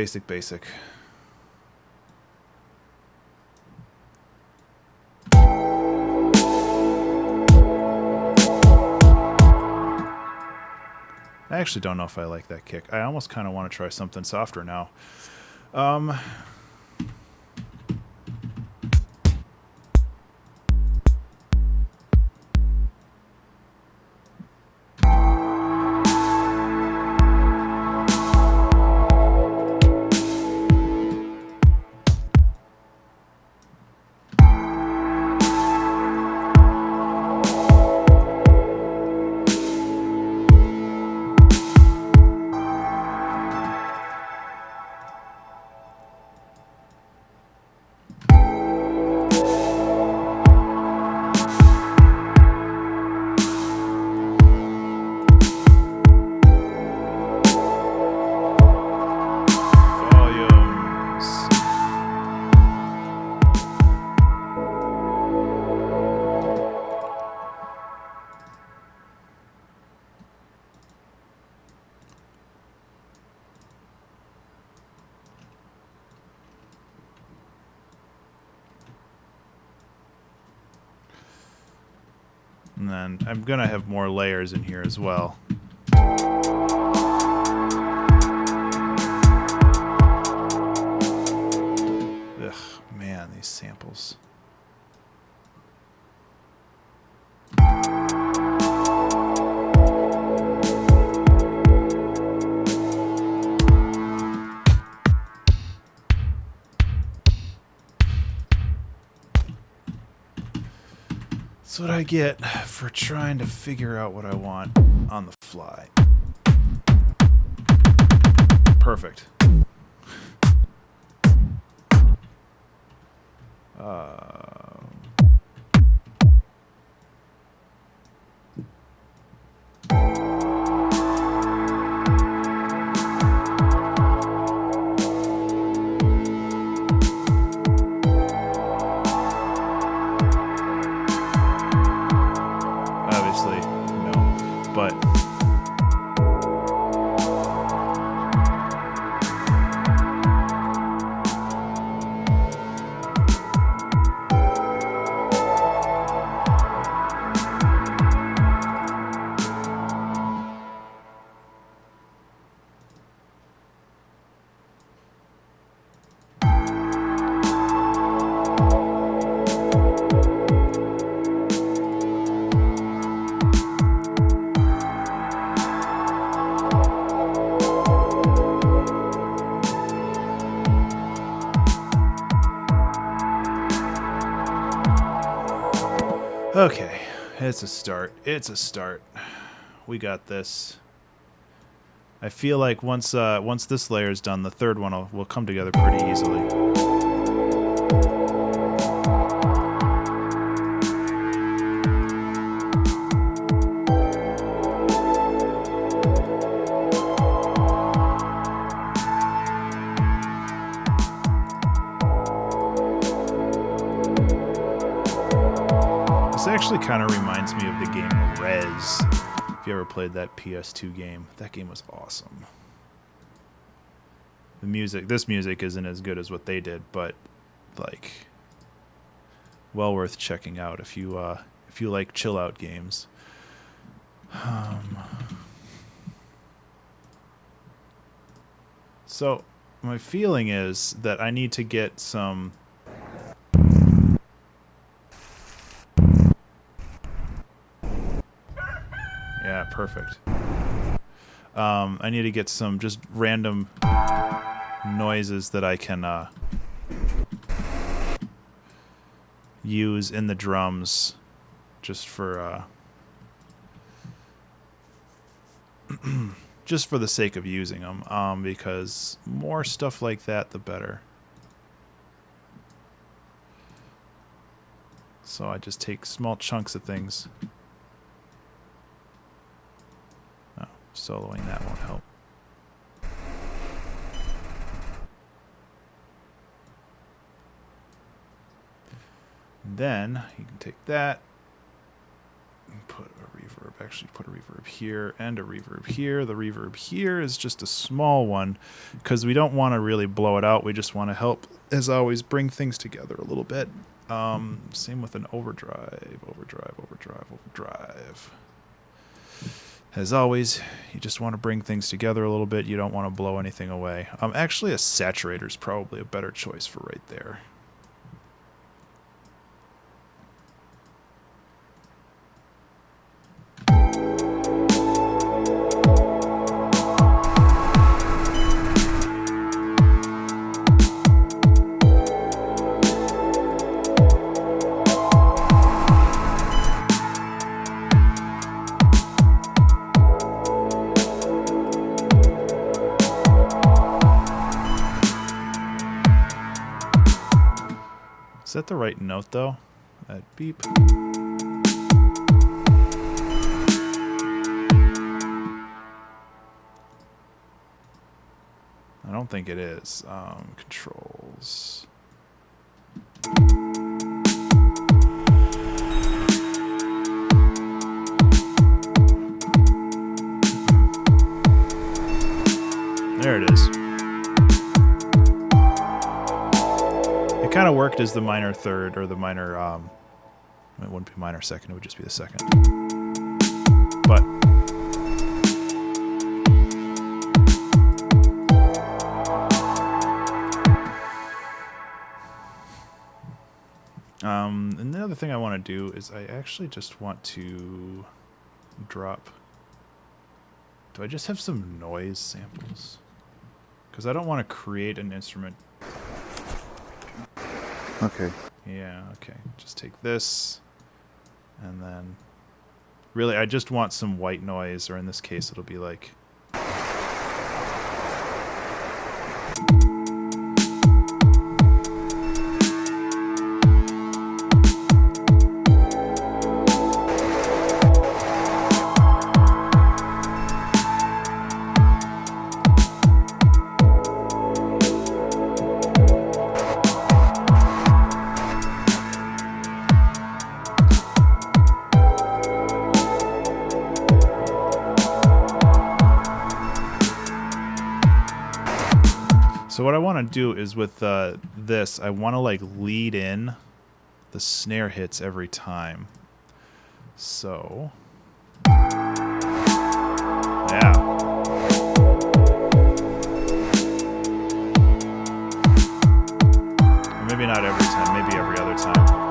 actually don't know if I like that kick. I almost kind of want to try something softer now. And then I'm going to have more layers in here as well. Ugh, man, these samples. That's what I get for trying to figure out what I want on the fly. Perfect. Obviously, no, but okay, it's a start. It's a start. We got this. I feel like once this layer is done, the third one will come together pretty easily. This actually kind of reminds me of the game Rez. If you ever played that PS2 game, that game was awesome. This music isn't as good as what they did, but like, well worth checking out if you if you like chill out games. So my feeling is that I need to get some... Yeah, perfect. I need to get some just random noises that I can use in the drums just for just for the sake of using them, because more stuff like that, the better. So I just take small chunks of things. Oh, soloing that won't help. Then you can take that and put a reverb. Actually, put a reverb here and a reverb here. The reverb here is just a small one because we don't want to really blow it out. We just want to help, as always, bring things together a little bit. Same with an overdrive. As always, you just want to bring things together a little bit. You don't want to blow anything away. Actually, a saturator is probably a better choice for right there. Is that the right note, though? That beep. I don't think it is. Controls. There it is. Kind of worked as the minor third, or the minor, it wouldn't be minor second, it would just be the second. But and the other thing I want to do is I actually just want to drop... Do I just have some noise samples? Because I don't want to create an instrument. Okay. Yeah, okay. Just take this, and then... Really, I just want some white noise, or in this case, it'll be like... So what I want to do is with this, I want to like lead in the snare hits every time. So, yeah. Or maybe not every time, maybe every other time.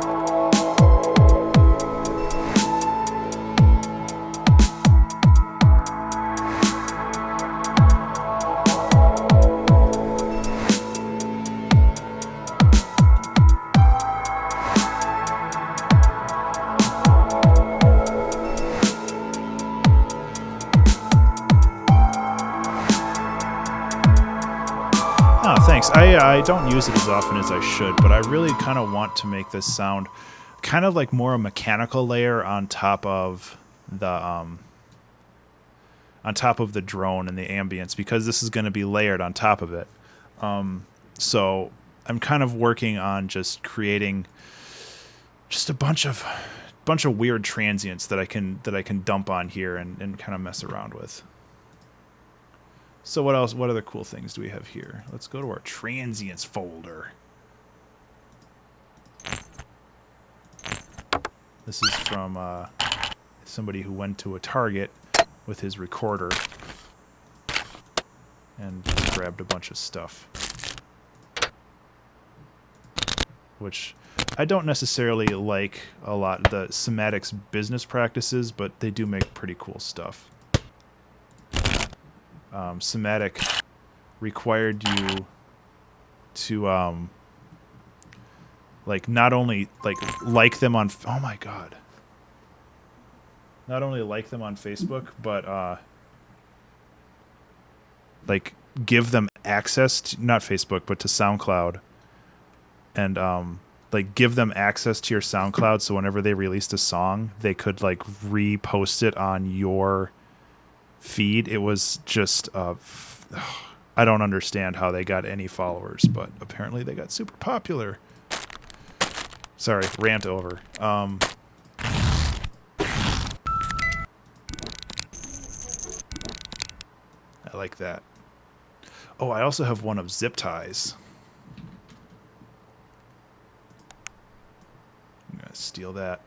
Thanks. I don't use it as often as I should, but I really kind of want to make this sound kind of like more a mechanical layer on top of the drone and the ambience, because this is going to be layered on top of it. So I'm kind of working on just creating just a bunch of weird transients that I can dump on here and kind of mess around with. So what else? What other cool things do we have here? Let's go to our transients folder. This is from somebody who went to a Target with his recorder and grabbed a bunch of stuff. Which I don't necessarily like a lot, the Somatics business practices, but they do make pretty cool stuff. Somatic required you to like not only like them on oh my god, not only like them on Facebook, but like give them access to, not Facebook, but to SoundCloud, and like give them access to your SoundCloud, so whenever they released a song, they could like repost it on your feed. It was just I don't understand how they got any followers, but apparently they got super popular. Sorry, rant over. I like that. Oh, I also have one of Zip Ties. I'm gonna steal that.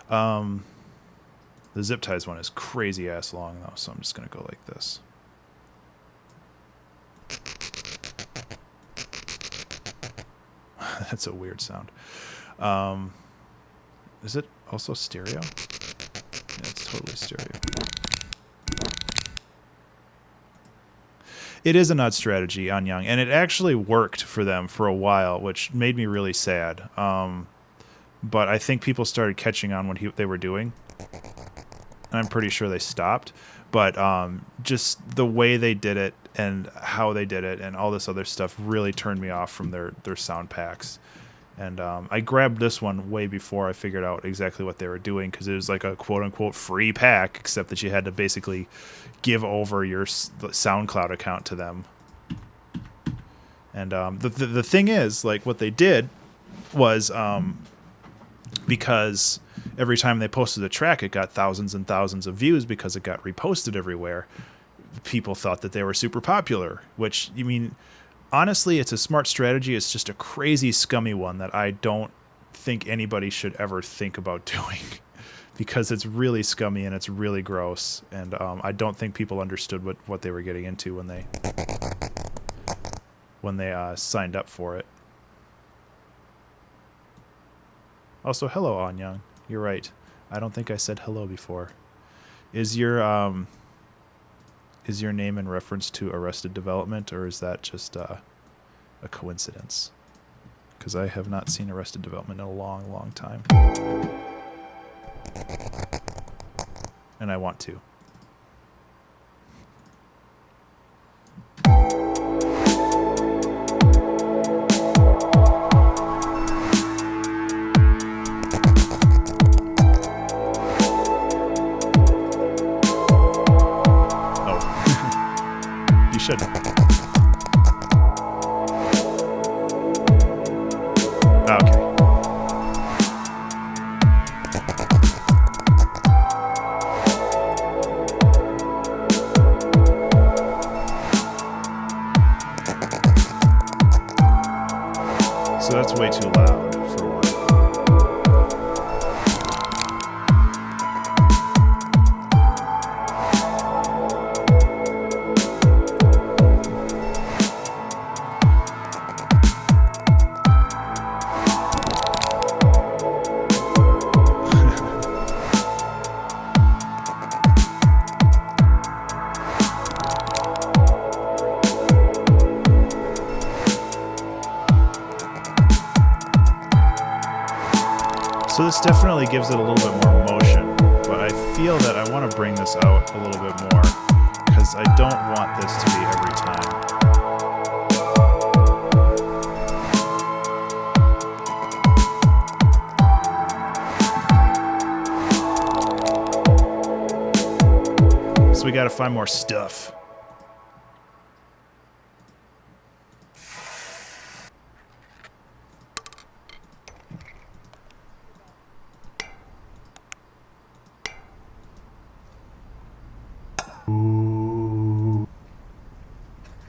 The Zip Ties one is crazy ass long though, so I'm just gonna go like this. That's a weird sound. Is it also stereo? Yeah, it's totally stereo. It is an odd strategy on Young, and it actually worked for them for a while, which made me really sad. But I think people started catching on what they were doing. And I'm pretty sure they stopped. But just the way they did it and how they did it and all this other stuff really turned me off from their sound packs. And I grabbed this one way before I figured out exactly what they were doing, because it was like a quote-unquote free pack, except that you had to basically give over your SoundCloud account to them. And the thing is, like, what they did was because every time they posted a track, it got thousands and thousands of views because it got reposted everywhere. People thought that they were super popular, which, you mean, honestly, it's a smart strategy. It's just a crazy, scummy one that I don't think anybody should ever think about doing, because it's really scummy and it's really gross. And I don't think people understood what they were getting into when they signed up for it. Also, hello, Anyang. You're right. I don't think I said hello before. Is your name in reference to Arrested Development, or is that just a coincidence? Because I have not seen Arrested Development in a long, long time. And I want to. Should. Okay. So that's way too loud for one. So this definitely gives it a little bit more motion, but I feel that I want to bring this out a little bit more, because I don't want this to be every time. So we got to find more stuff.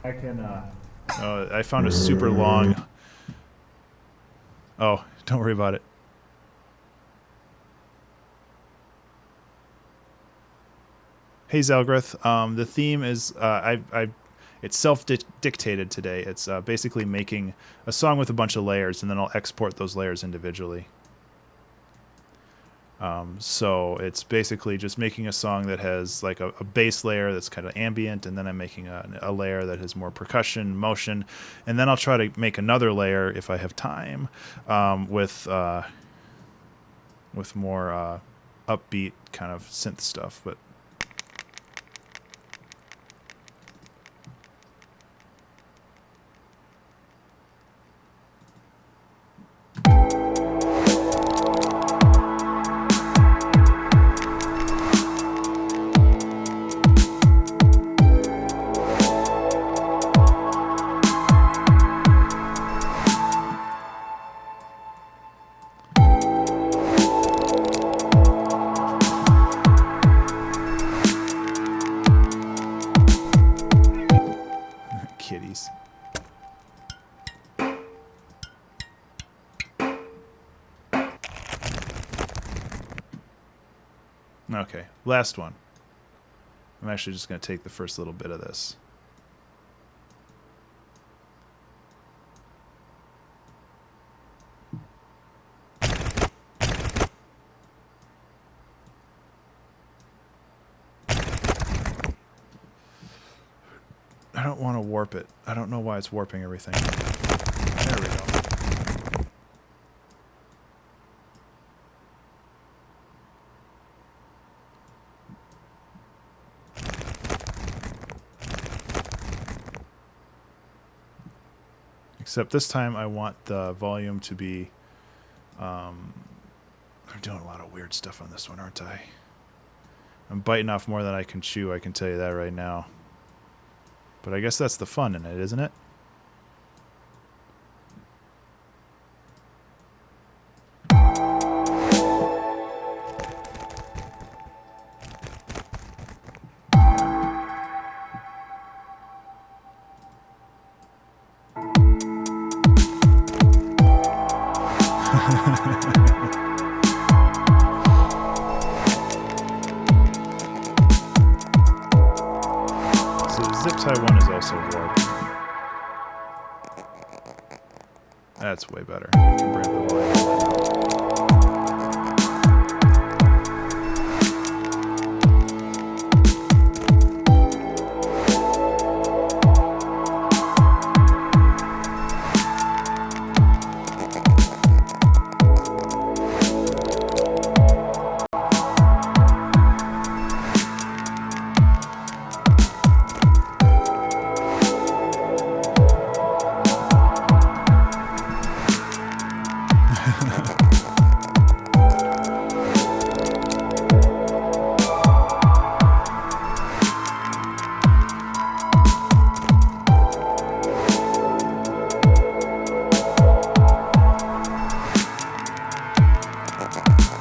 I can, I found a super long... Oh, don't worry about it. Hey Zelgrith, the theme is it's self-dictated today. It's basically making a song with a bunch of layers, and then I'll export those layers individually. So it's basically just making a song that has like a bass layer that's kind of ambient, and then I'm making a layer that has more percussion, motion, and then I'll try to make another layer if I have time with more upbeat kind of synth stuff, but. Kitties. Okay, last one. I'm actually just going to take the first little bit of this. I don't want to warp it. I don't know why it's warping everything. There we go. Except this time I want the volume to be... I'm doing a lot of weird stuff on this one, aren't I? I'm biting off more than I can chew, I can tell you that right now. But I guess that's the fun in it, isn't it? Zip tie 1 is also warped. That's way better. I can bring the volume down.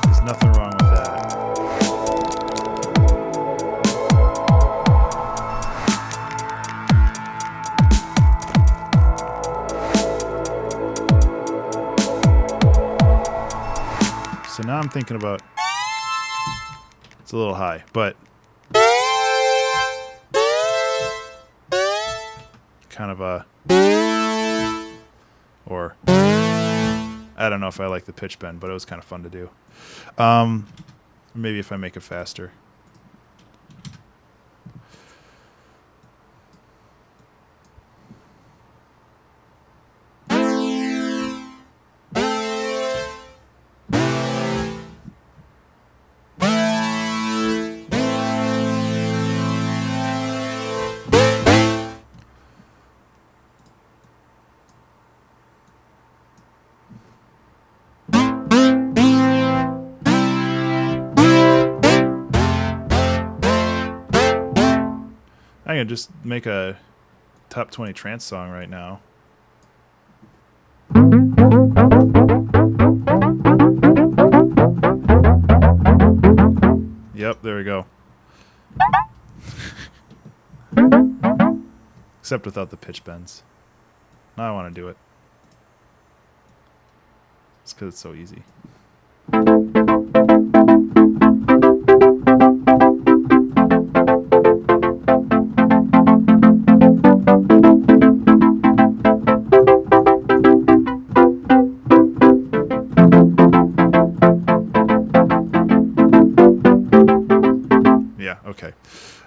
There's nothing wrong with that. So now I'm thinking about, it's a little high, but kind of a, or I don't know if I like the pitch bend, but it was kind of fun to do. Maybe if I make it faster. I can just make a top 20 trance song right now. Yep, there we go. Except without the pitch bends. Now I want to do it. It's because it's so easy.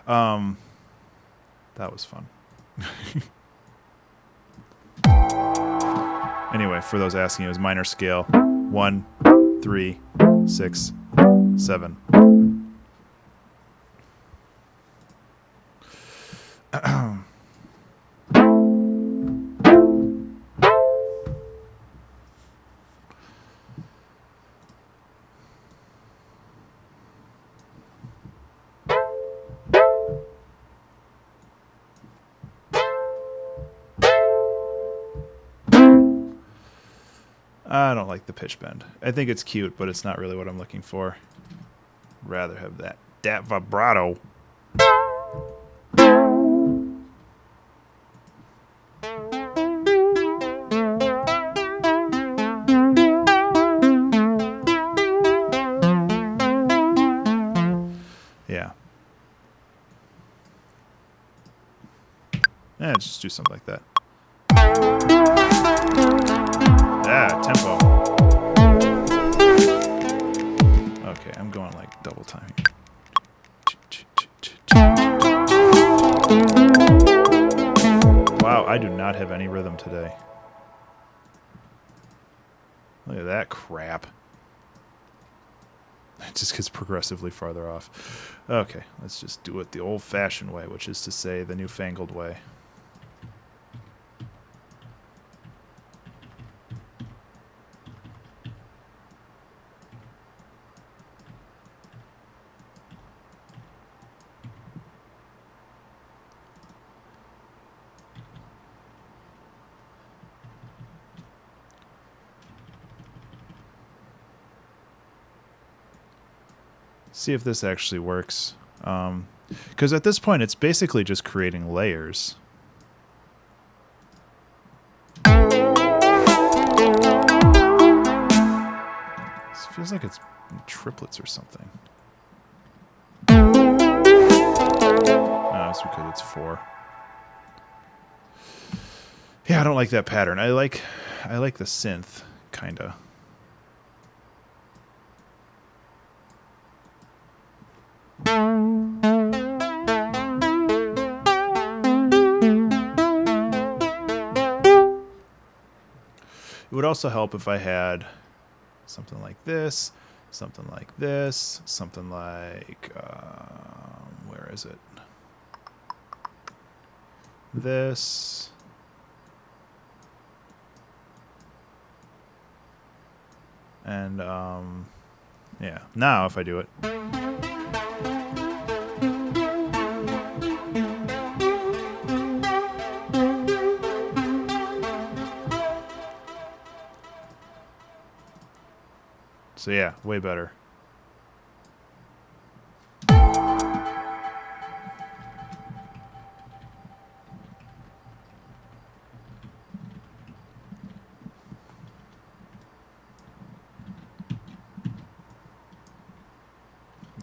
That was fun. Anyway, for those asking, it was minor scale 1, 3, 6, 7. I don't like the pitch bend. I think it's cute, but it's not really what I'm looking for. Rather have that vibrato. Yeah. Just do something like that. Tempo. Okay, I'm going like double time here. Wow, I do not have any rhythm today. Look at that crap. It just gets progressively farther off. Okay, let's just do it the old-fashioned way, which is to say the newfangled way. See if this actually works. Because at this point, it's basically just creating layers. This feels like it's triplets or something. No, it's because it's 4. Yeah, I don't like that pattern. I like the synth, kinda. It would also help if I had something like this, something like this, something like, where is it? This. And, yeah. Now if I do it. So yeah, way better.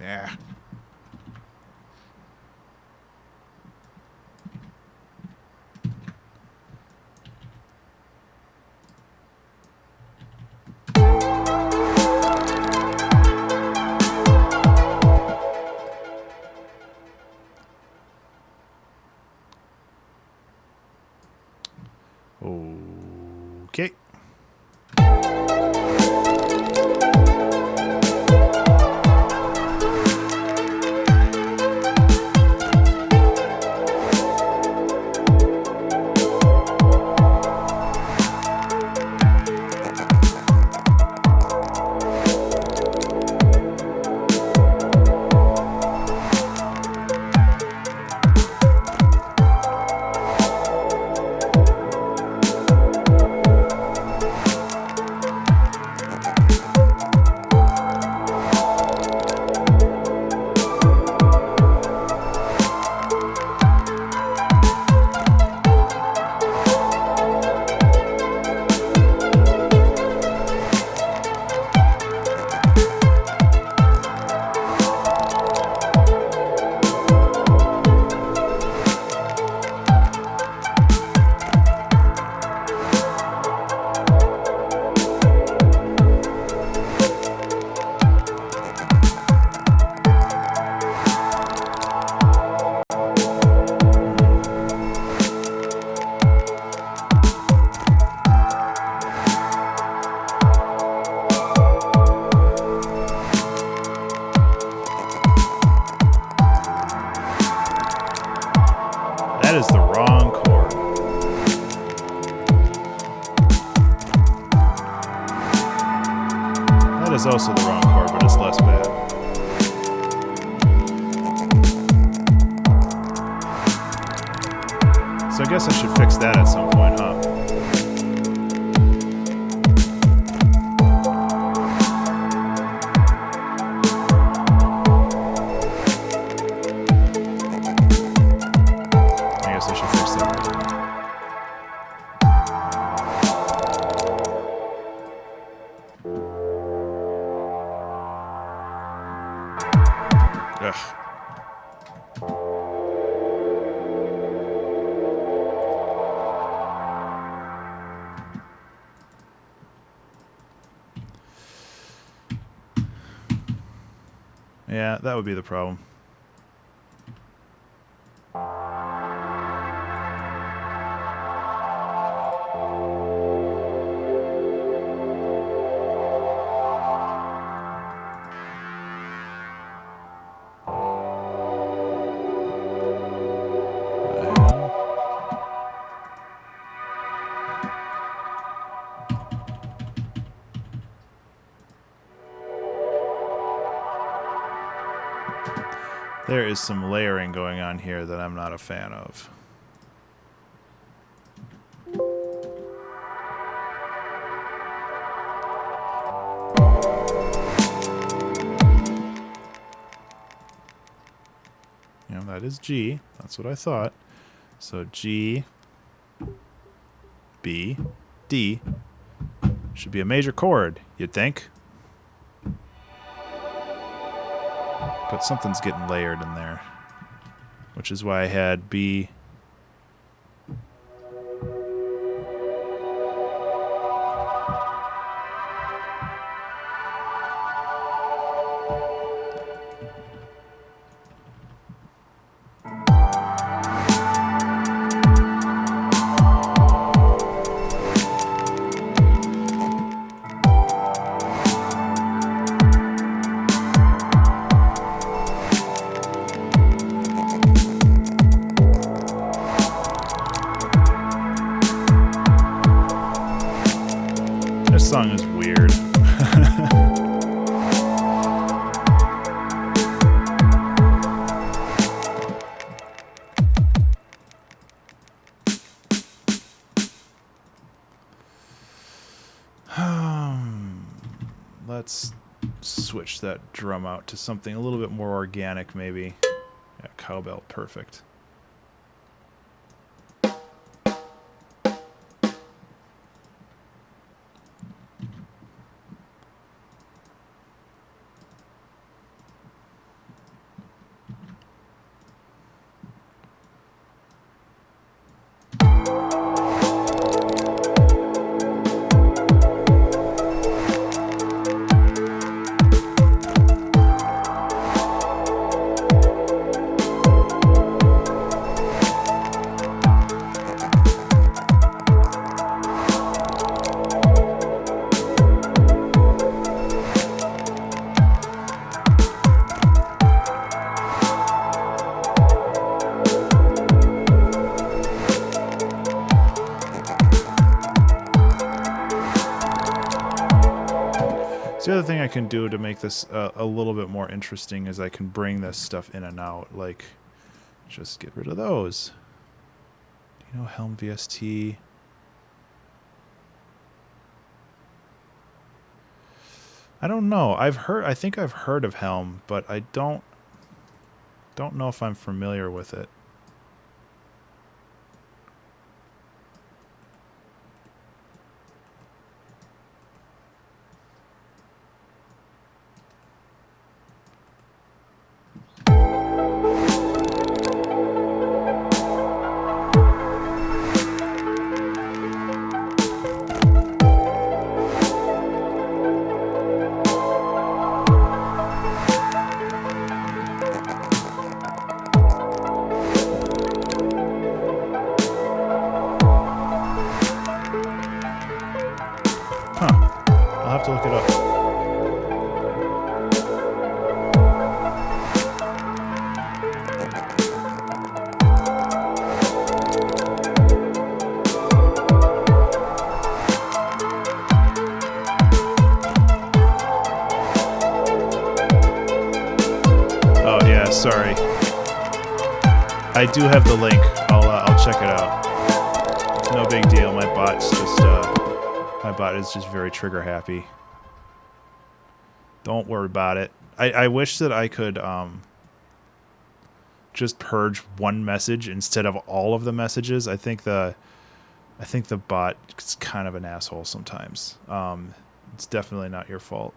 Yeah. Okay. is also the wrong chord, but it's less bad. So I guess I should fix that at some point, huh? I guess I should fix that. Ugh. Yeah, that would be the problem. There is some layering going on here that I'm not a fan of. You know, that is G. That's what I thought. So G, B, D should be a major chord, you'd think. But something's getting layered in there, which is why I had B. This song is weird. Let's switch that drum out to something a little bit more organic, maybe. Yeah, cowbell, perfect. So the other thing I can do to make this a little bit more interesting is I can bring this stuff in and out, like just get rid of those. Do you know Helm VST? I don't know. I think I've heard of Helm, but I don't know if I'm familiar with it. sorry. I do have the link. I'll check it out. No big deal. My bot is just very trigger happy. Don't worry about it. I wish that I could just purge one message instead of all of the messages. I think the bot is kind of an asshole sometimes. It's definitely not your fault.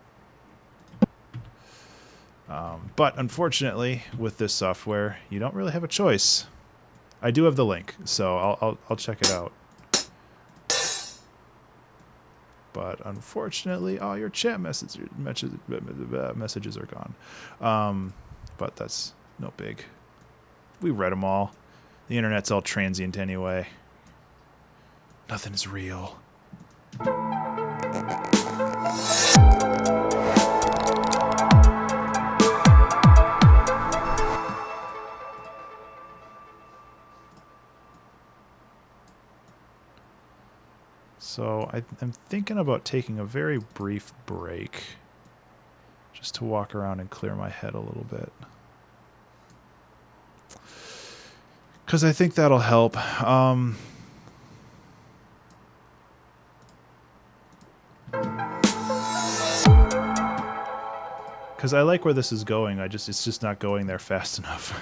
But unfortunately, with this software, you don't really have a choice. I do have the link, so I'll check it out. But unfortunately, all your chat messages are gone. But that's no big. We read them all. The internet's all transient anyway. Nothing's real. So I'm thinking about taking a very brief break just to walk around and clear my head a little bit. Because I think that'll help. Because I like where this is going. It's just not going there fast enough.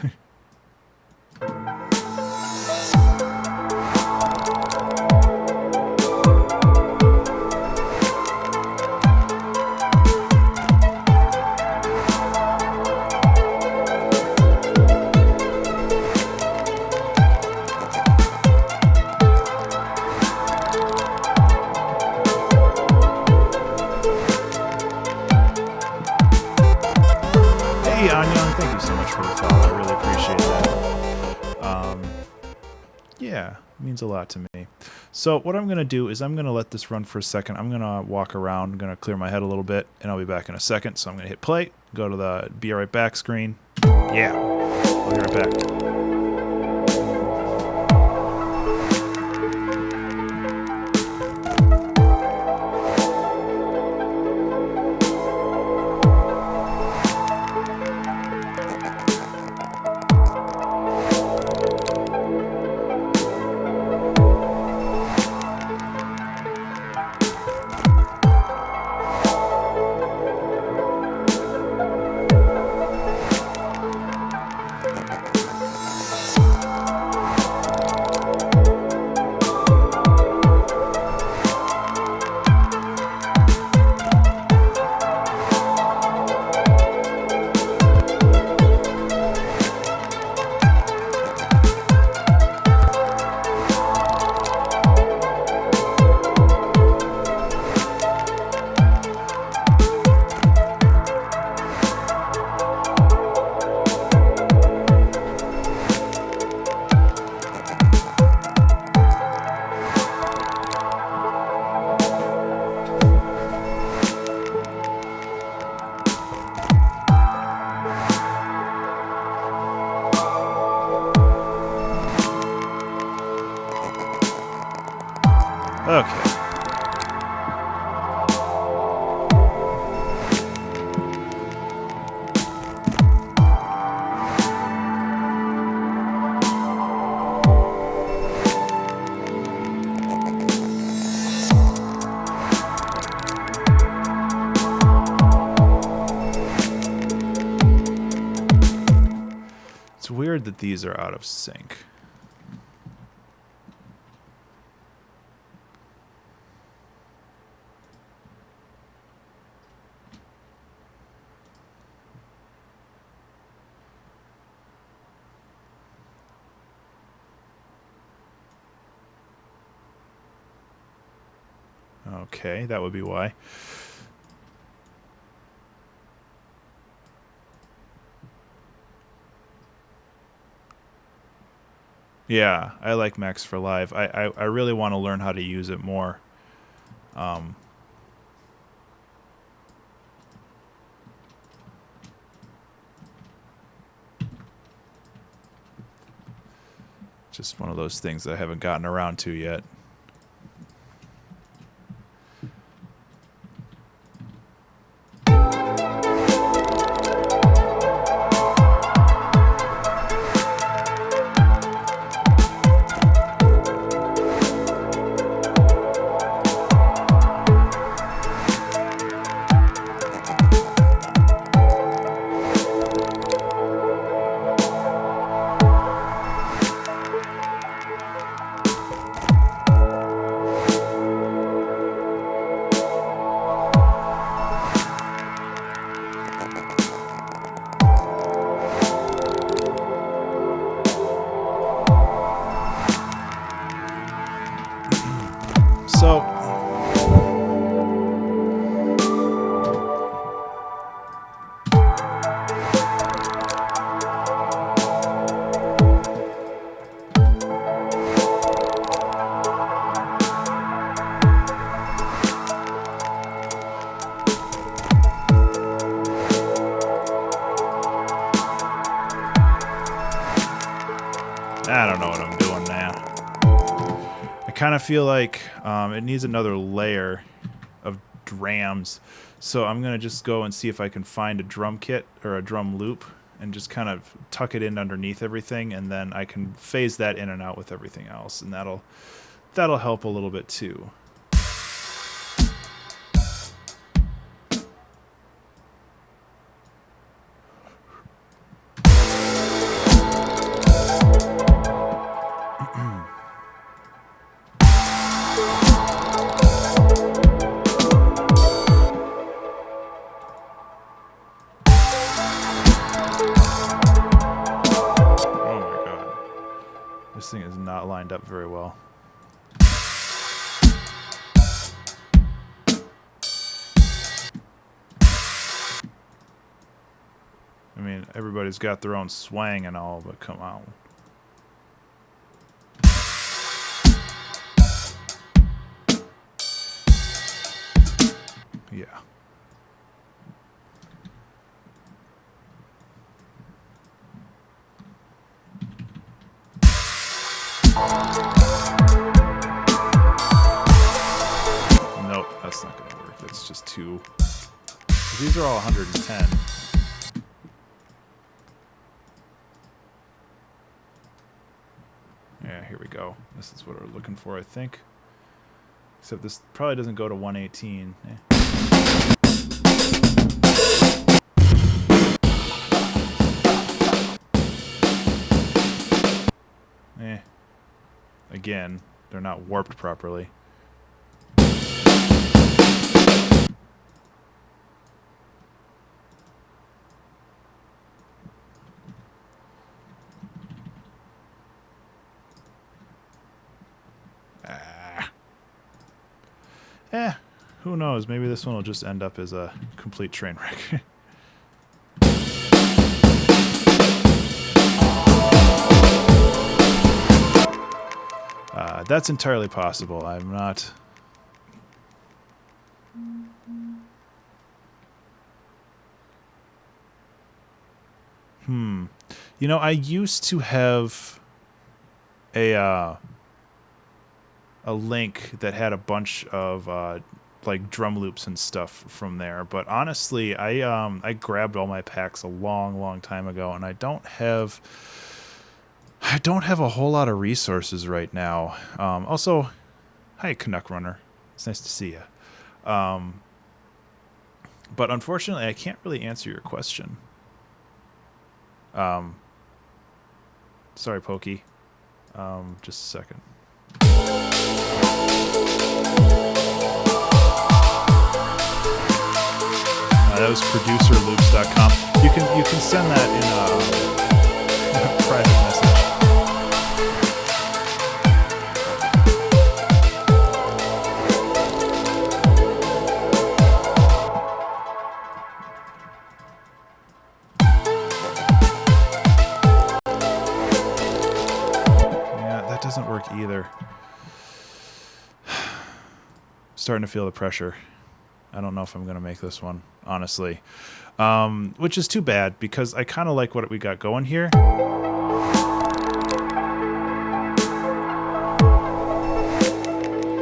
Yeah, it means a lot to me. So what I'm going to do is I'm going to let this run for a second. I'm going to walk around. I'm going to clear my head a little bit, and I'll be back in a second. So I'm going to hit play, go to the be right back screen. Yeah, I'll be right back. Okay. It's weird that these are out of sync. Okay, that would be why. Yeah, I like Max for Live. I really want to learn how to use it more. Just one of those things I haven't gotten around to yet. kind of feel like it needs another layer of drams. So I'm going to just go and see if I can find a drum kit or a drum loop and just kind of tuck it in underneath everything, and then I can phase that in and out with everything else, and that'll help a little bit too. This thing is not lined up very well. I mean, everybody's got their own swang and all, but come on. Yeah. Nope, that's not going to work. That's just too... These are all 110. Yeah, here we go. This is what we're looking for, I think. Except this probably doesn't go to 118. Again, they're not warped properly. Who knows? Maybe this one will just end up as a complete train wreck. That's entirely possible. I'm not... You know, I used to have a link that had a bunch of like drum loops and stuff from there, but honestly, I grabbed all my packs a long time ago, and I don't have a whole lot of resources right now. Also, hi Canuck Runner, it's nice to see you. But unfortunately, I can't really answer your question. Sorry, Pokey. Just a second. That was producerloops.com. You can send that in a private message. Yeah, that doesn't work either. Starting to feel the pressure. I don't know if I'm going to make this one, honestly. Which is too bad, because I kind of like what we got going here.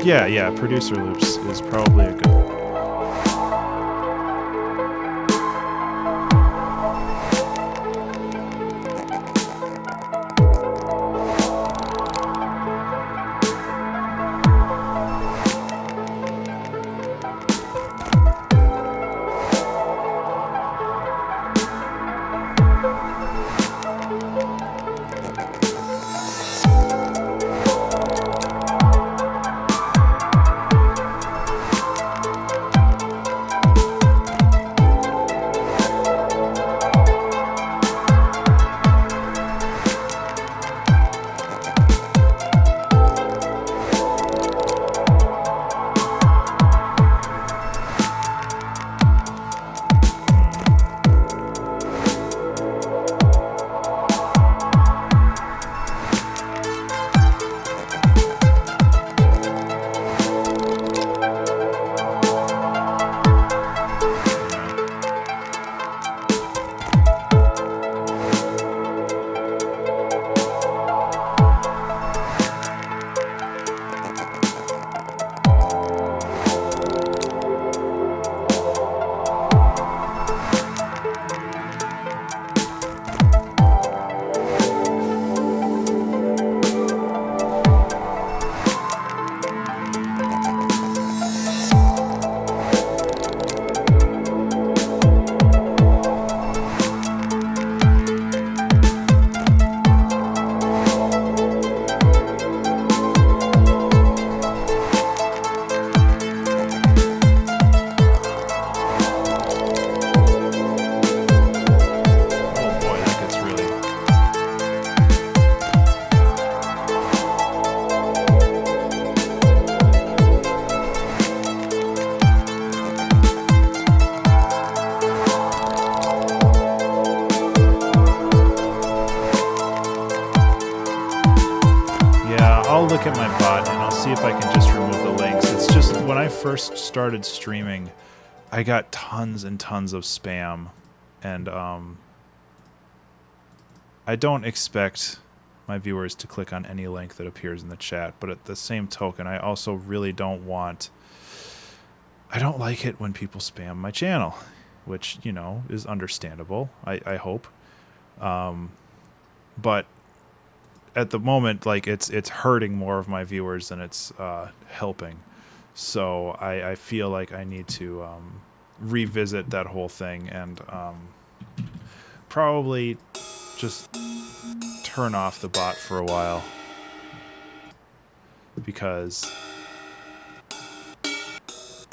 Yeah, Producer Loops is probably a good... look at my bot and I'll see if I can just remove the links. It's just when I first started streaming, I got tons and tons of spam, and I don't expect my viewers to click on any link that appears in the chat, but at the same token, I also really don't like it when people spam my channel, which, you know, is understandable, I hope. But at the moment, like, it's hurting more of my viewers than it's helping. So I feel like I need to revisit that whole thing and probably just turn off the bot for a while, because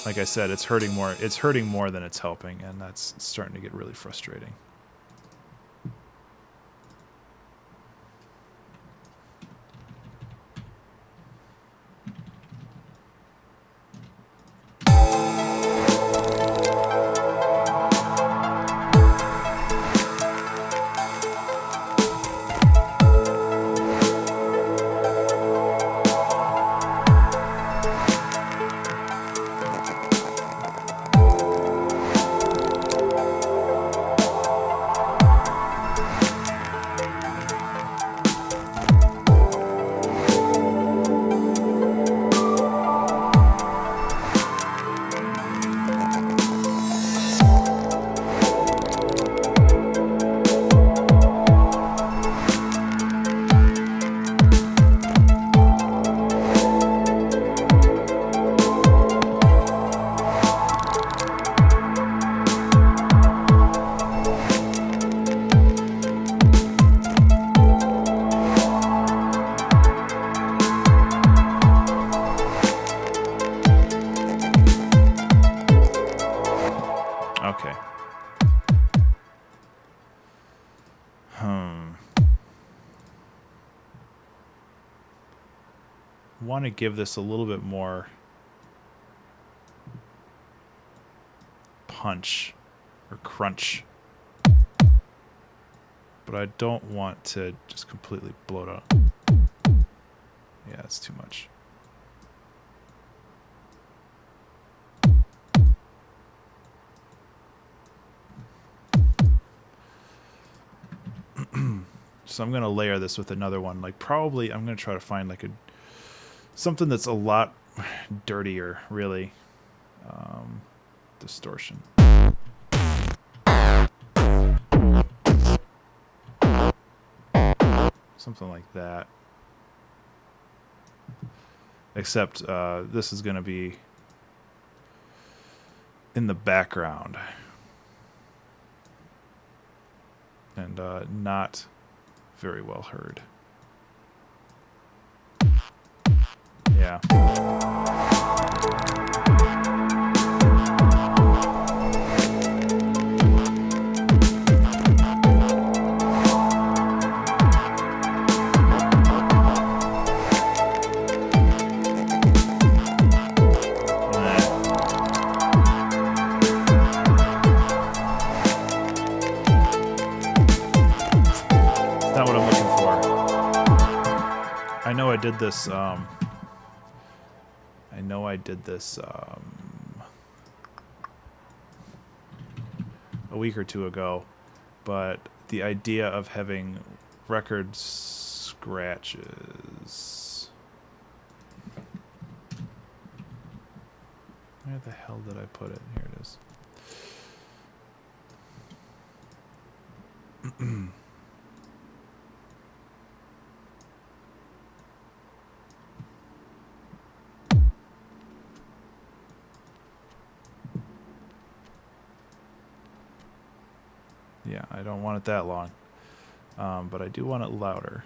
like I said, it's hurting more than it's helping, and that's starting to get really frustrating. Okay. Want to give this a little bit more punch or crunch, but I don't want to just completely blow it up. Yeah, it's too much. So I'm going to layer this with another one. Like, probably I'm going to try to find like something that's a lot dirtier, really. Distortion. Something like that. Except this is going to be in the background. And not very well heard. Yeah. I know I did this a week or two ago, but the idea of having record scratches. Where the hell did I put it? Here it is. Yeah, I don't want it that long, but I do want it louder.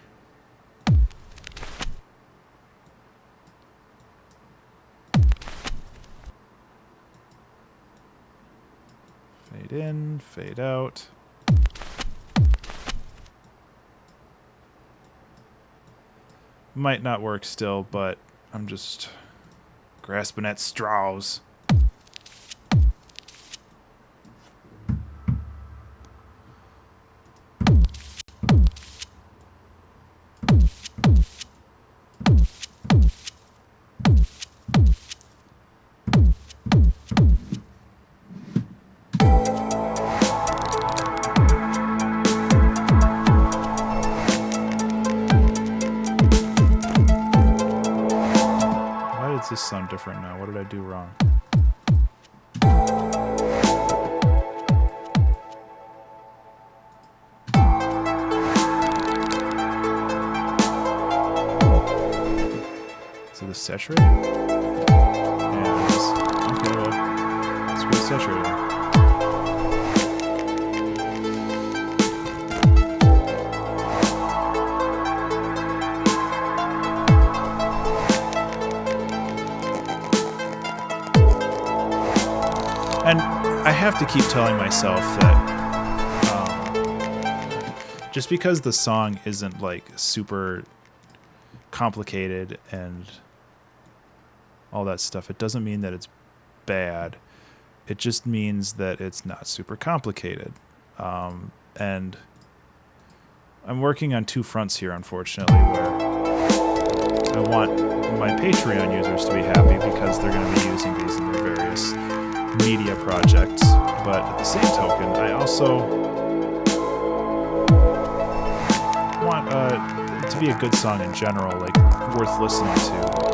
Fade in, fade out. Might not work still, but I'm just grasping at straws. this sound different now? What did I do wrong? Is it saturated? Yeah, it is. Okay, well, let's go saturated. And I have to keep telling myself that just because the song isn't like super complicated and all that stuff, it doesn't mean that it's bad. It just means that it's not super complicated. And I'm working on two fronts here, unfortunately, where I want my Patreon users to be happy because they're going to be using these in their various media projects. But at the same token, I also want it to be a good song in general, like worth listening to.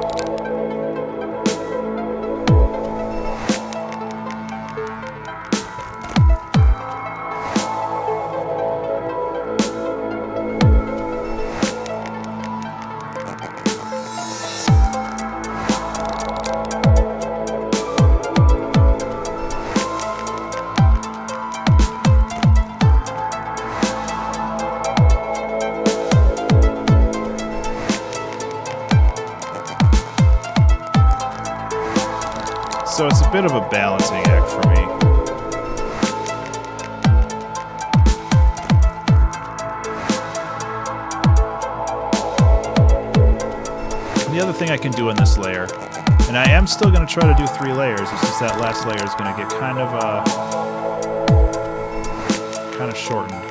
So it's a bit of a balancing act for me. And the other thing I can do in this layer, and I am still going to try to do 3 layers, it's just that last layer is going to get kind of shortened.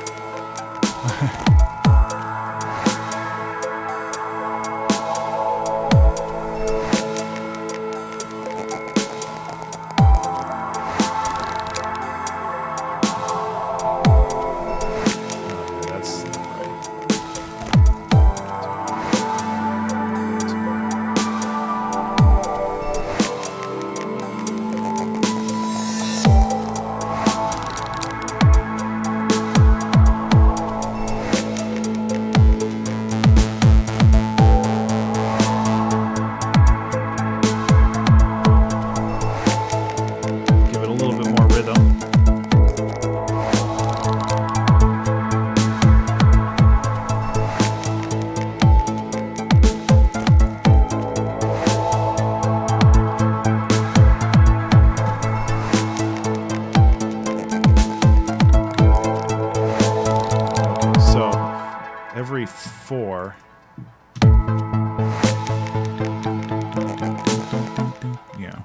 Every 4. Yeah.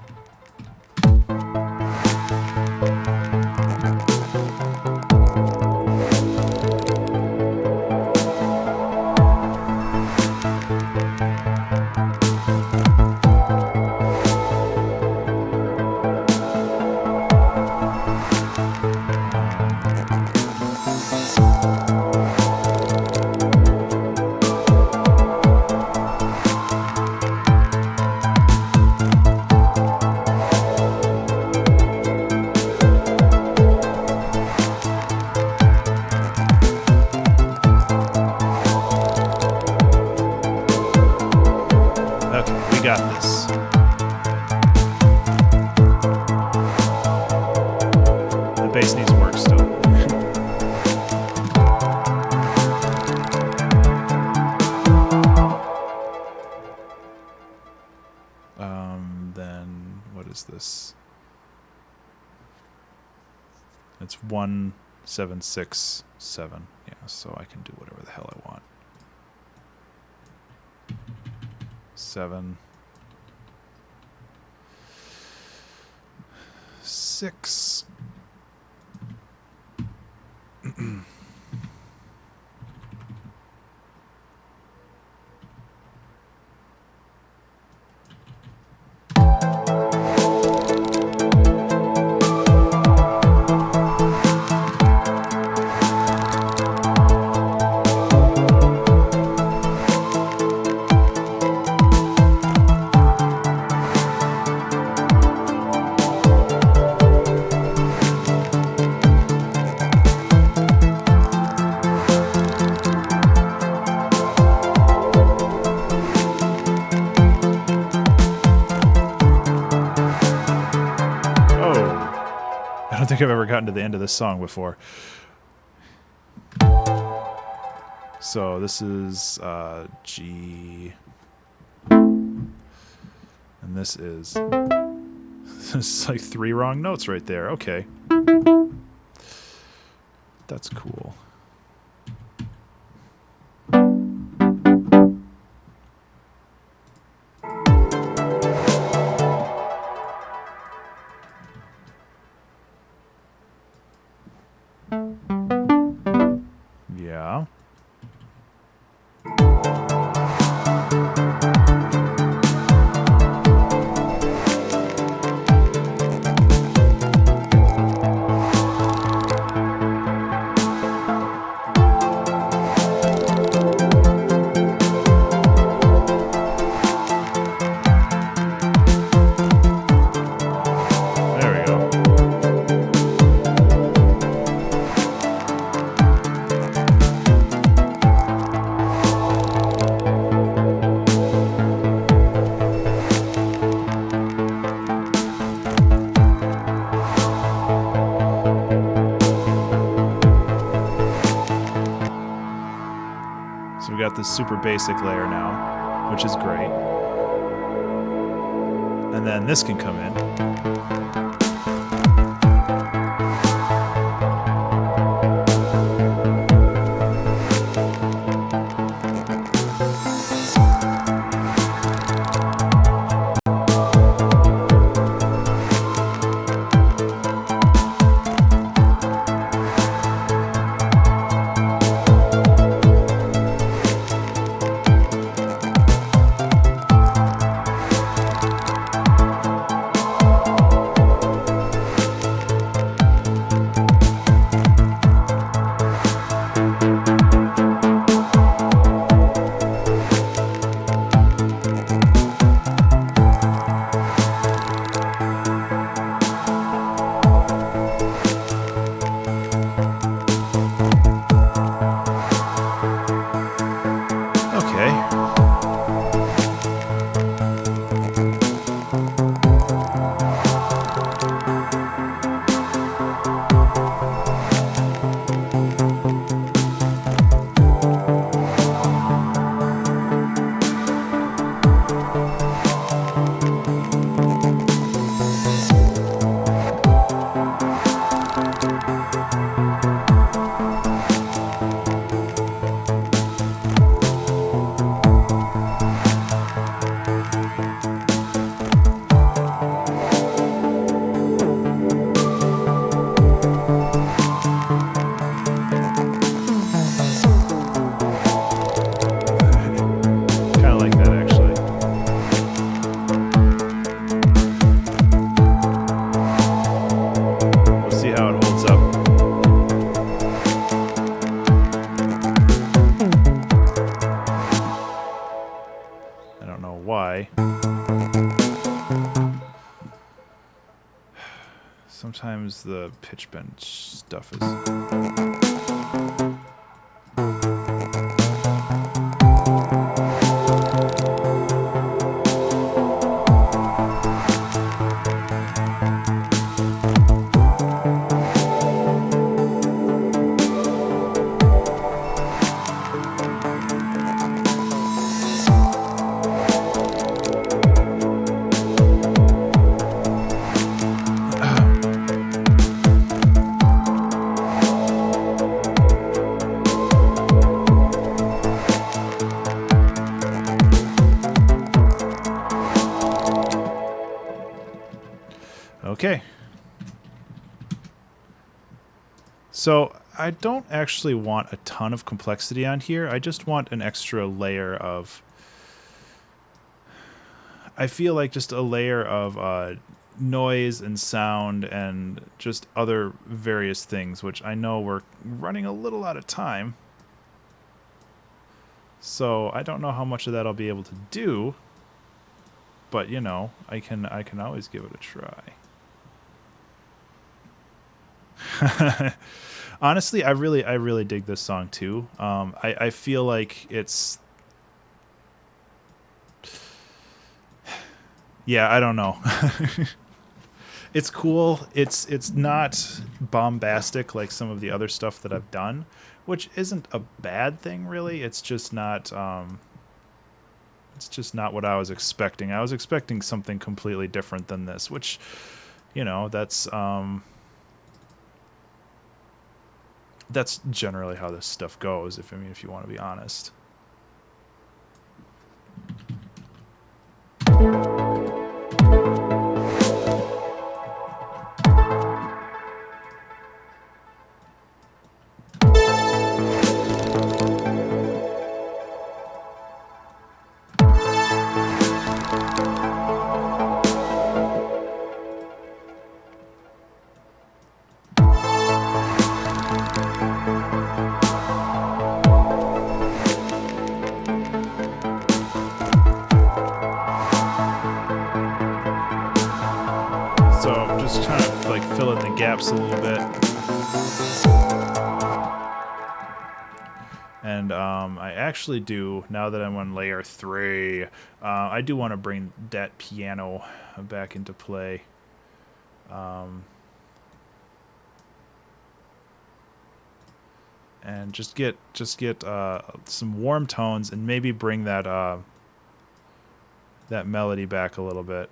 Got this. The bass needs work still. Then what is this? It's 1767. Yeah, so I can do whatever the hell I want. 7 6 think I've ever gotten to the end of this song before. So this is G, and this is like 3 wrong notes right there. Okay, that's cool. Yeah. There we go. So we got this super basic layer now, which is great. And then this can come in. Sometimes the pitch bend stuff is... Okay. So I don't actually want a ton of complexity on here. I just want an extra layer of... I feel like just a layer of noise and sound and just other various things, which I know we're running a little out of time. So I don't know how much of that I'll be able to do. But, you know, I can always give it a try. Honestly, I really dig this song too. I feel like it's... Yeah, I don't know. it's cool. It's not bombastic like some of the other stuff that I've done, which isn't a bad thing really. It's just not what I was expecting. I was expecting something completely different than this, which, that's generally how this stuff goes, if you want to be honest. Gaps a little bit, and I actually do, now that I'm on layer 3, I do want to bring that piano back into play. And just get some warm tones, and maybe bring that that melody back a little bit.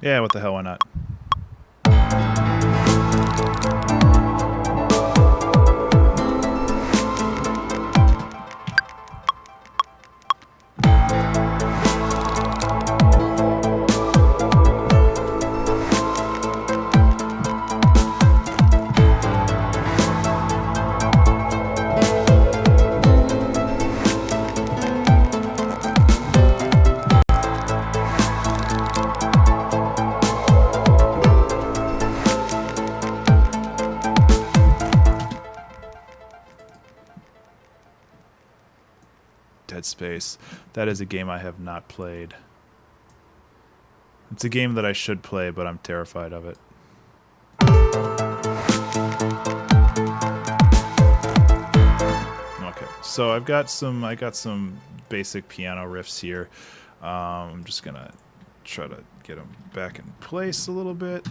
Yeah, what the hell, why not? Dead Space. That is a game I have not played. It's a game that I should play, but I'm terrified of it. Okay, so I got some basic piano riffs here. I'm just gonna try to get them back in place a little bit.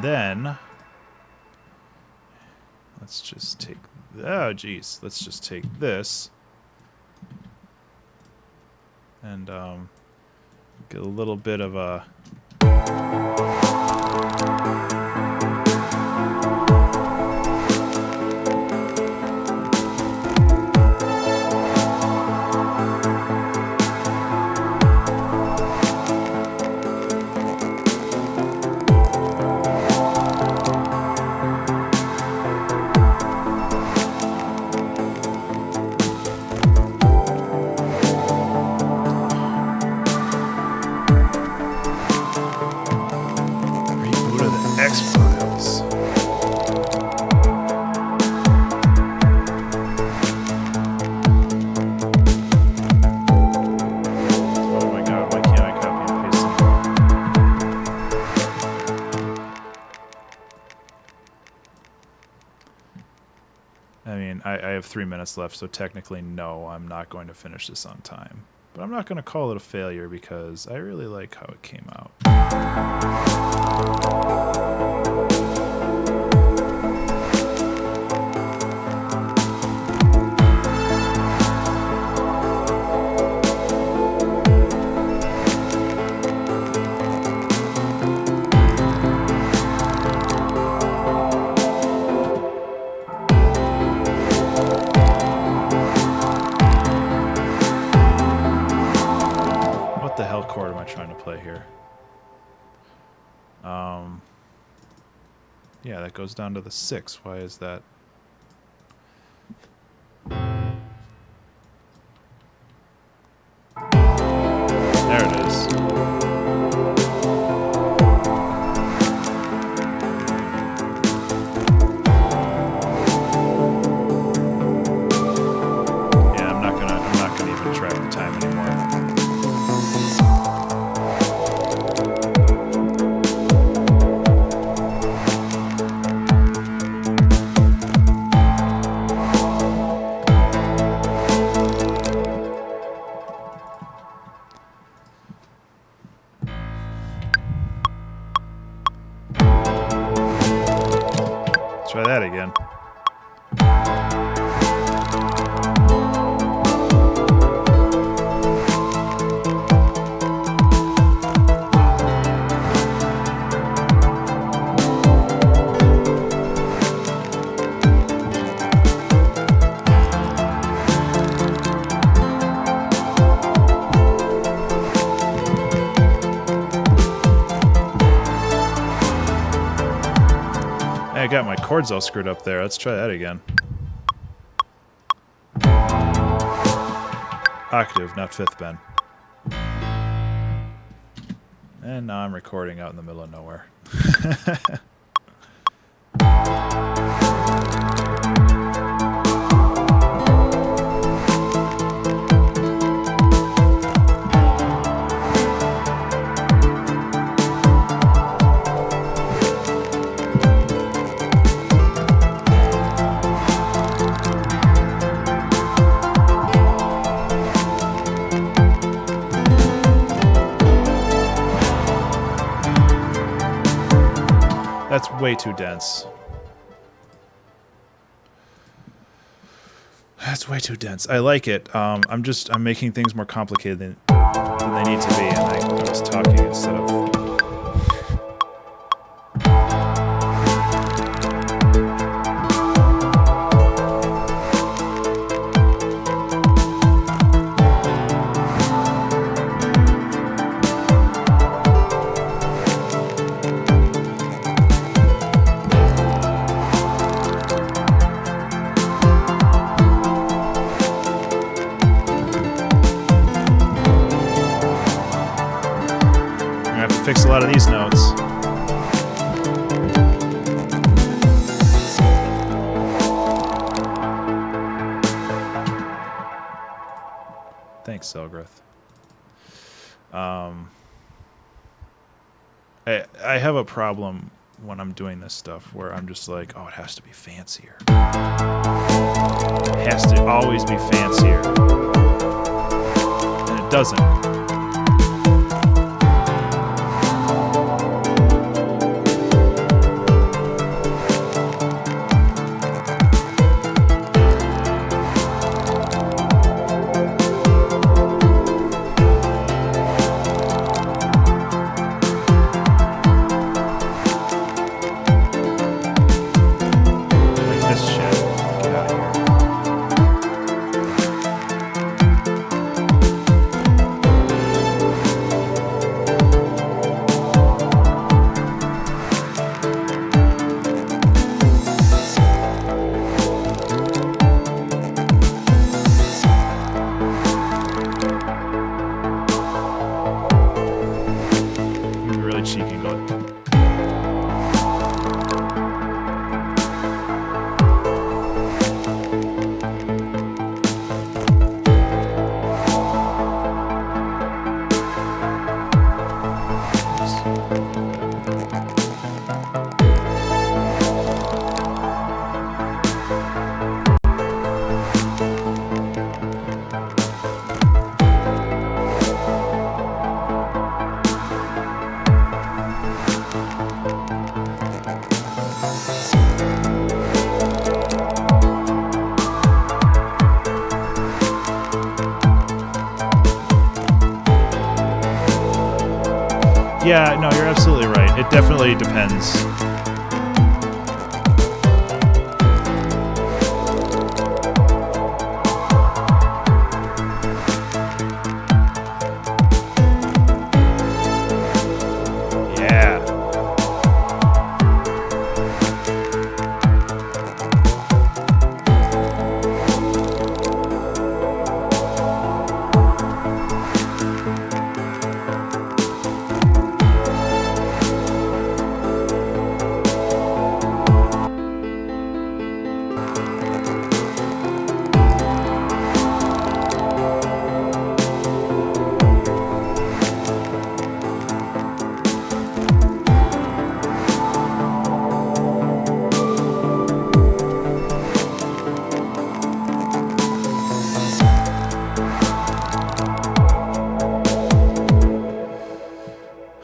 then let's just take, oh geez, let's just take this and get a little bit of a X-Files. Oh my god, why can't I copy and paste it? I mean, I have 3 minutes left, so technically no, I'm not going to finish this on time. But I'm not going to call it a failure because I really like how it came out. What the hell chord am I trying to play here? Yeah, that goes down to the 6. Why is that? There it is. Yeah, I'm not gonna even track the time anymore. Try that again. I got my chords all screwed up there. Let's try that again. Octave, not fifth bend. And now I'm recording out in the middle of nowhere. That's way too dense. That's way too dense. I like it. I'm making things more complicated than they need to be, and I was talking instead of. Fix a lot of these notes. Thanks, Selgrith. I have a problem when I'm doing this stuff where I'm just like, oh, it has to be fancier. It has to always be fancier. And it doesn't. Yeah, no, you're absolutely right. It definitely depends. Yeah.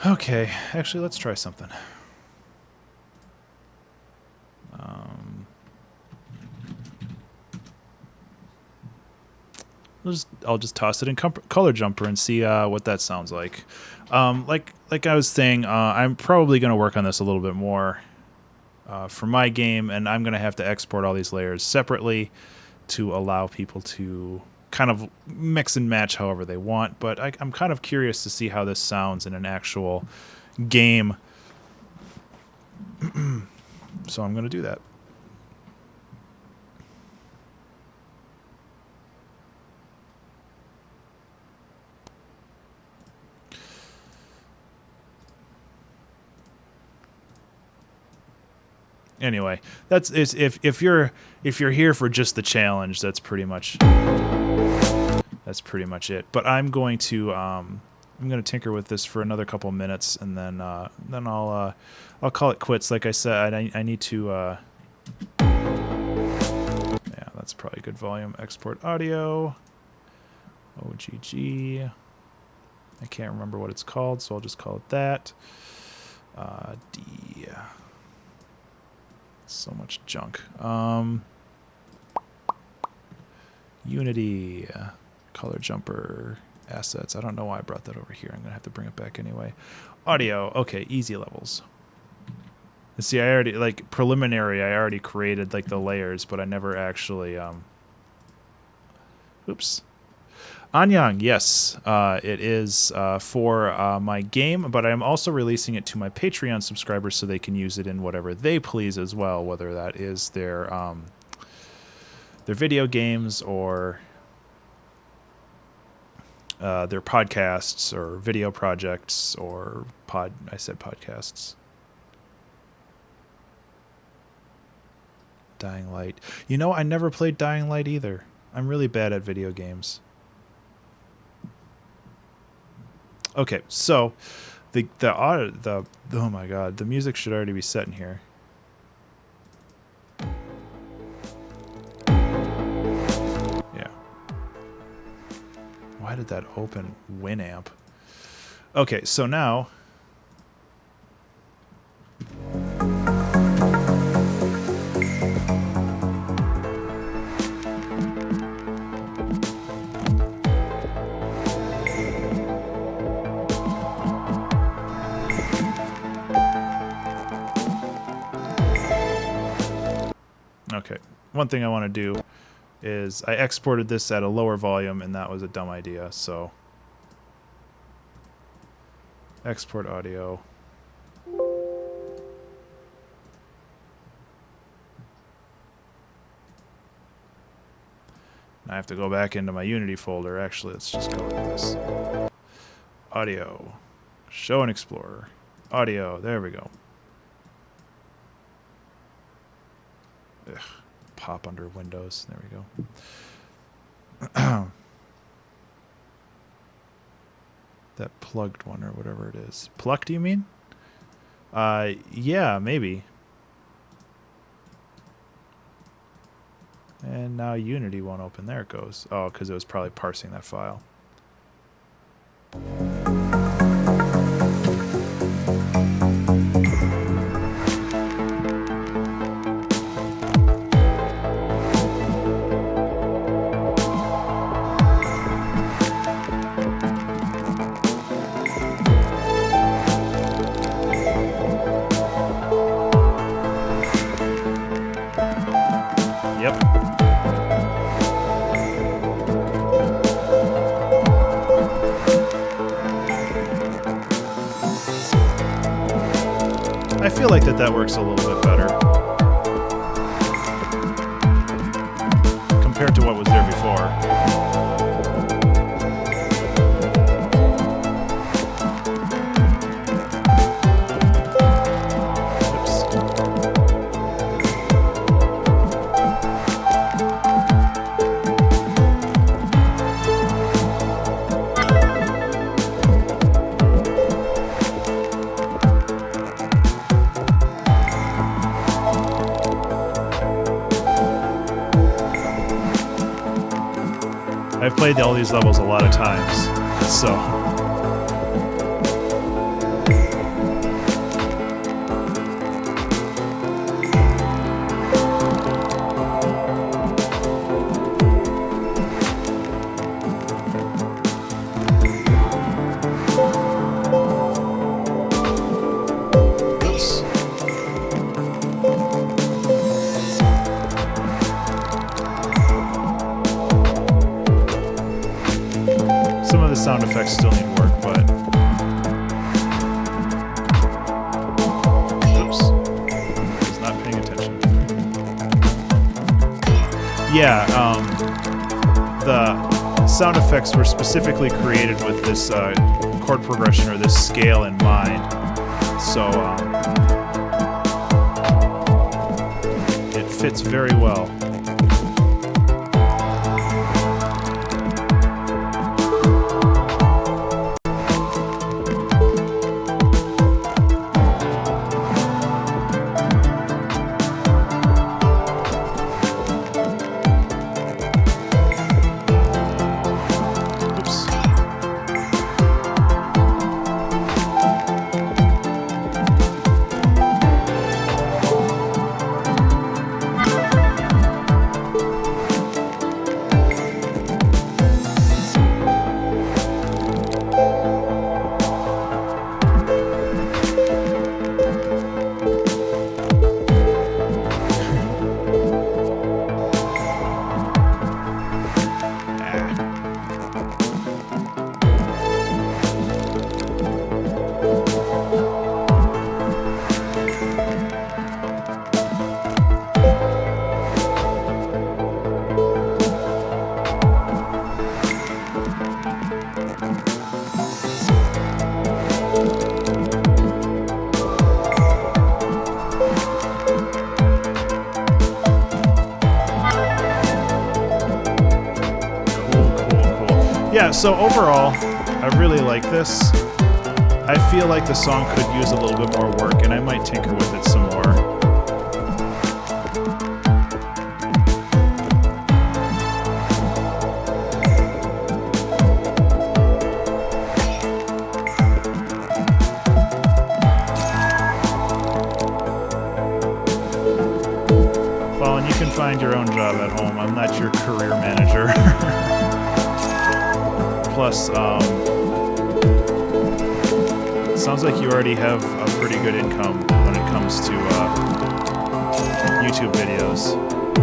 Okay, actually, let's try something. I'll just toss it in Color Jumper and see what that sounds like. Like I was saying, I'm probably going to work on this a little bit more for my game, and I'm going to have to export all these layers separately to allow people to kind of mix and match however they want. But I'm kind of curious to see how this sounds in an actual game. So I'm going to do that. Anyway, if you're here for just the challenge, that's pretty much it. But I'm going to tinker with this for another couple minutes, and then I'll call it quits. Like I said, I need to yeah, that's probably good volume. Export audio. OGG. I can't remember what it's called, so I'll just call it that. D. So much junk. Unity, Color Jumper, assets. I don't know why I brought that over here. I'm going to have to bring it back anyway. Audio. Okay, easy levels. And see, I already, like, preliminary, I already created, like, the layers, but I never actually, oops. Anyang, yes, it is for my game, but I'm also releasing it to my Patreon subscribers so they can use it in whatever they please as well, whether that is their video games or their podcasts or video projects or I said podcasts. Dying Light. You know, I never played Dying Light either. I'm really bad at video games. Okay, so the oh my god, the music should already be set in here. Yeah. Why did that open Winamp? Okay, so now okay, one thing I want to do is I exported this at a lower volume, and that was a dumb idea, so export audio. I have to go back into my Unity folder. Actually, let's just go with this. Audio. Show and Explorer. Audio. There we go. Ugh. Pop under Windows. There we go. That plugged one or whatever it is. Plucked, you mean? Yeah, maybe. And now Unity won't open. There it goes. Oh, because it was probably parsing that file. I feel like that works a little bit better compared to what was there before. I've played all these levels a lot of times, so... Some of the sound effects still need work, but... Oops. I was not paying attention. Yeah, the sound effects were specifically created with this chord progression or this scale in mind. So, it fits very well. Yeah, so overall, I really like this. I feel like the song could use a little bit more work, and I might tinker with it some more. Well, and you can find your own job at home. I'm not your career manager. Plus, sounds like you already have a pretty good income when it comes to YouTube videos.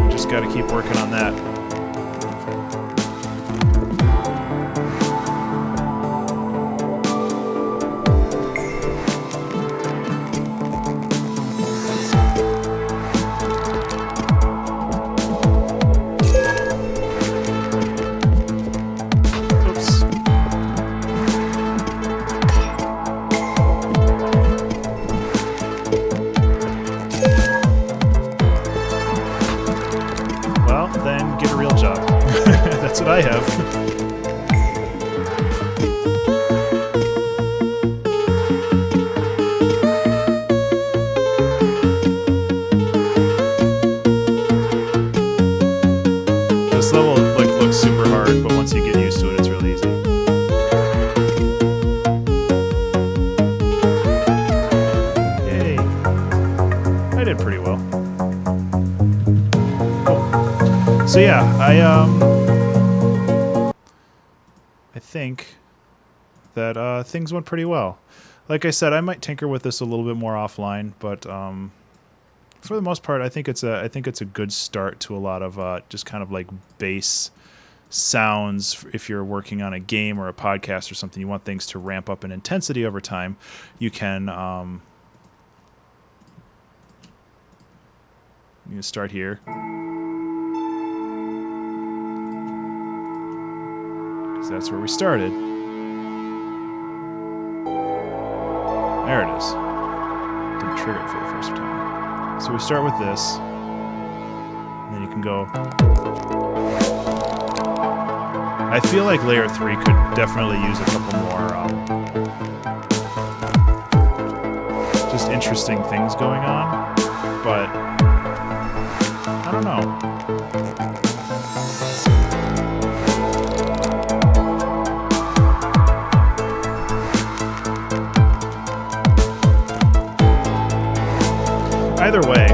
Just got to keep working on that. Then get a real job. That's what I have. This level looks super hard, but once you get used to it, it's really easy. Yay. I did pretty well. So yeah, I think that things went pretty well. Like I said, I might tinker with this a little bit more offline, but for the most part, I think it's a good start to a lot of just kind of like bass sounds. If you're working on a game or a podcast or something, you want things to ramp up in intensity over time. You can can start here. Because that's where we started. There it is. Didn't trigger it for the first time. So we start with this. And then you can go. I feel like layer 3 could definitely use a couple more just interesting things going on, but I don't know. Either way,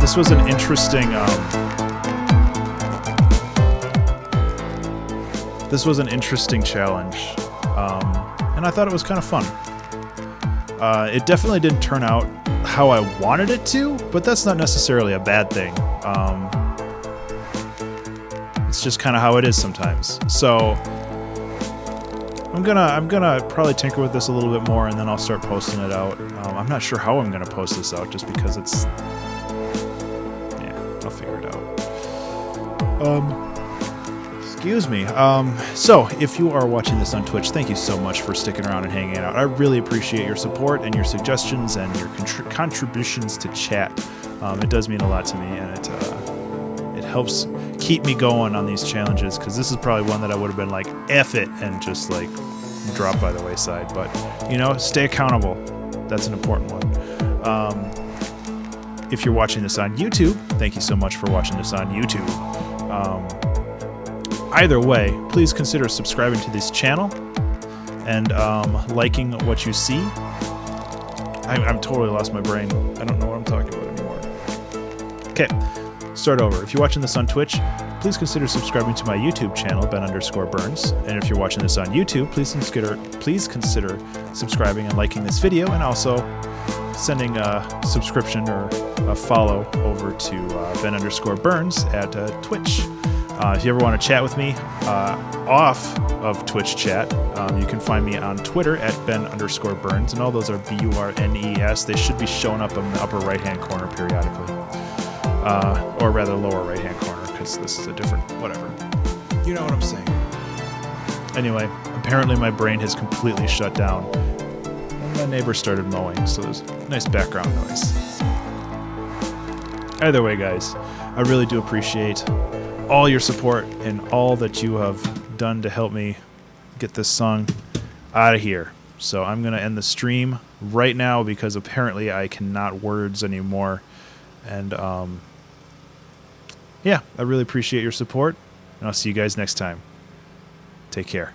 this was an interesting challenge, and I thought it was kind of fun. It definitely didn't turn out how I wanted it to, but that's not necessarily a bad thing. It's just kind of how it is sometimes. So I'm gonna probably tinker with this a little bit more, and then I'll start posting it out. I'm not sure how I'm gonna post this out, just because it's, yeah, I'll figure it out. Excuse me. So if you are watching this on Twitch, thank you so much for sticking around and hanging out. I really appreciate your support and your suggestions and your contributions to chat. It does mean a lot to me, and it helps keep me going on these challenges, because this is probably one that I would have been like, F it, and just like drop by the wayside. But, you know, stay accountable. That's an important one. If you're watching this on YouTube, thank you so much for watching this on YouTube. Either way, please consider subscribing to this channel and liking what you see. I'm totally lost my brain. I don't know what I'm talking about anymore. Okay, start over. If you're watching this on Twitch, please consider subscribing to my YouTube channel, Ben_Burns. And if you're watching this on YouTube, please consider subscribing and liking this video, and also sending a subscription or a follow over to Ben_Burns at Twitch. If you ever want to chat with me off of Twitch chat, you can find me on Twitter at Ben_Burns, and all those are BURNES. They should be showing up in the upper right-hand corner periodically, or rather lower right-hand corner, because this is a different whatever. You know what I'm saying. Anyway, apparently my brain has completely shut down, and my neighbor started mowing, so there's nice background noise. Either way, guys, I really do appreciate all your support and all that you have done to help me get this song out of here. So I'm going to end the stream right now, because apparently I cannot words anymore. And yeah, I really appreciate your support, and I'll see you guys next time. Take care.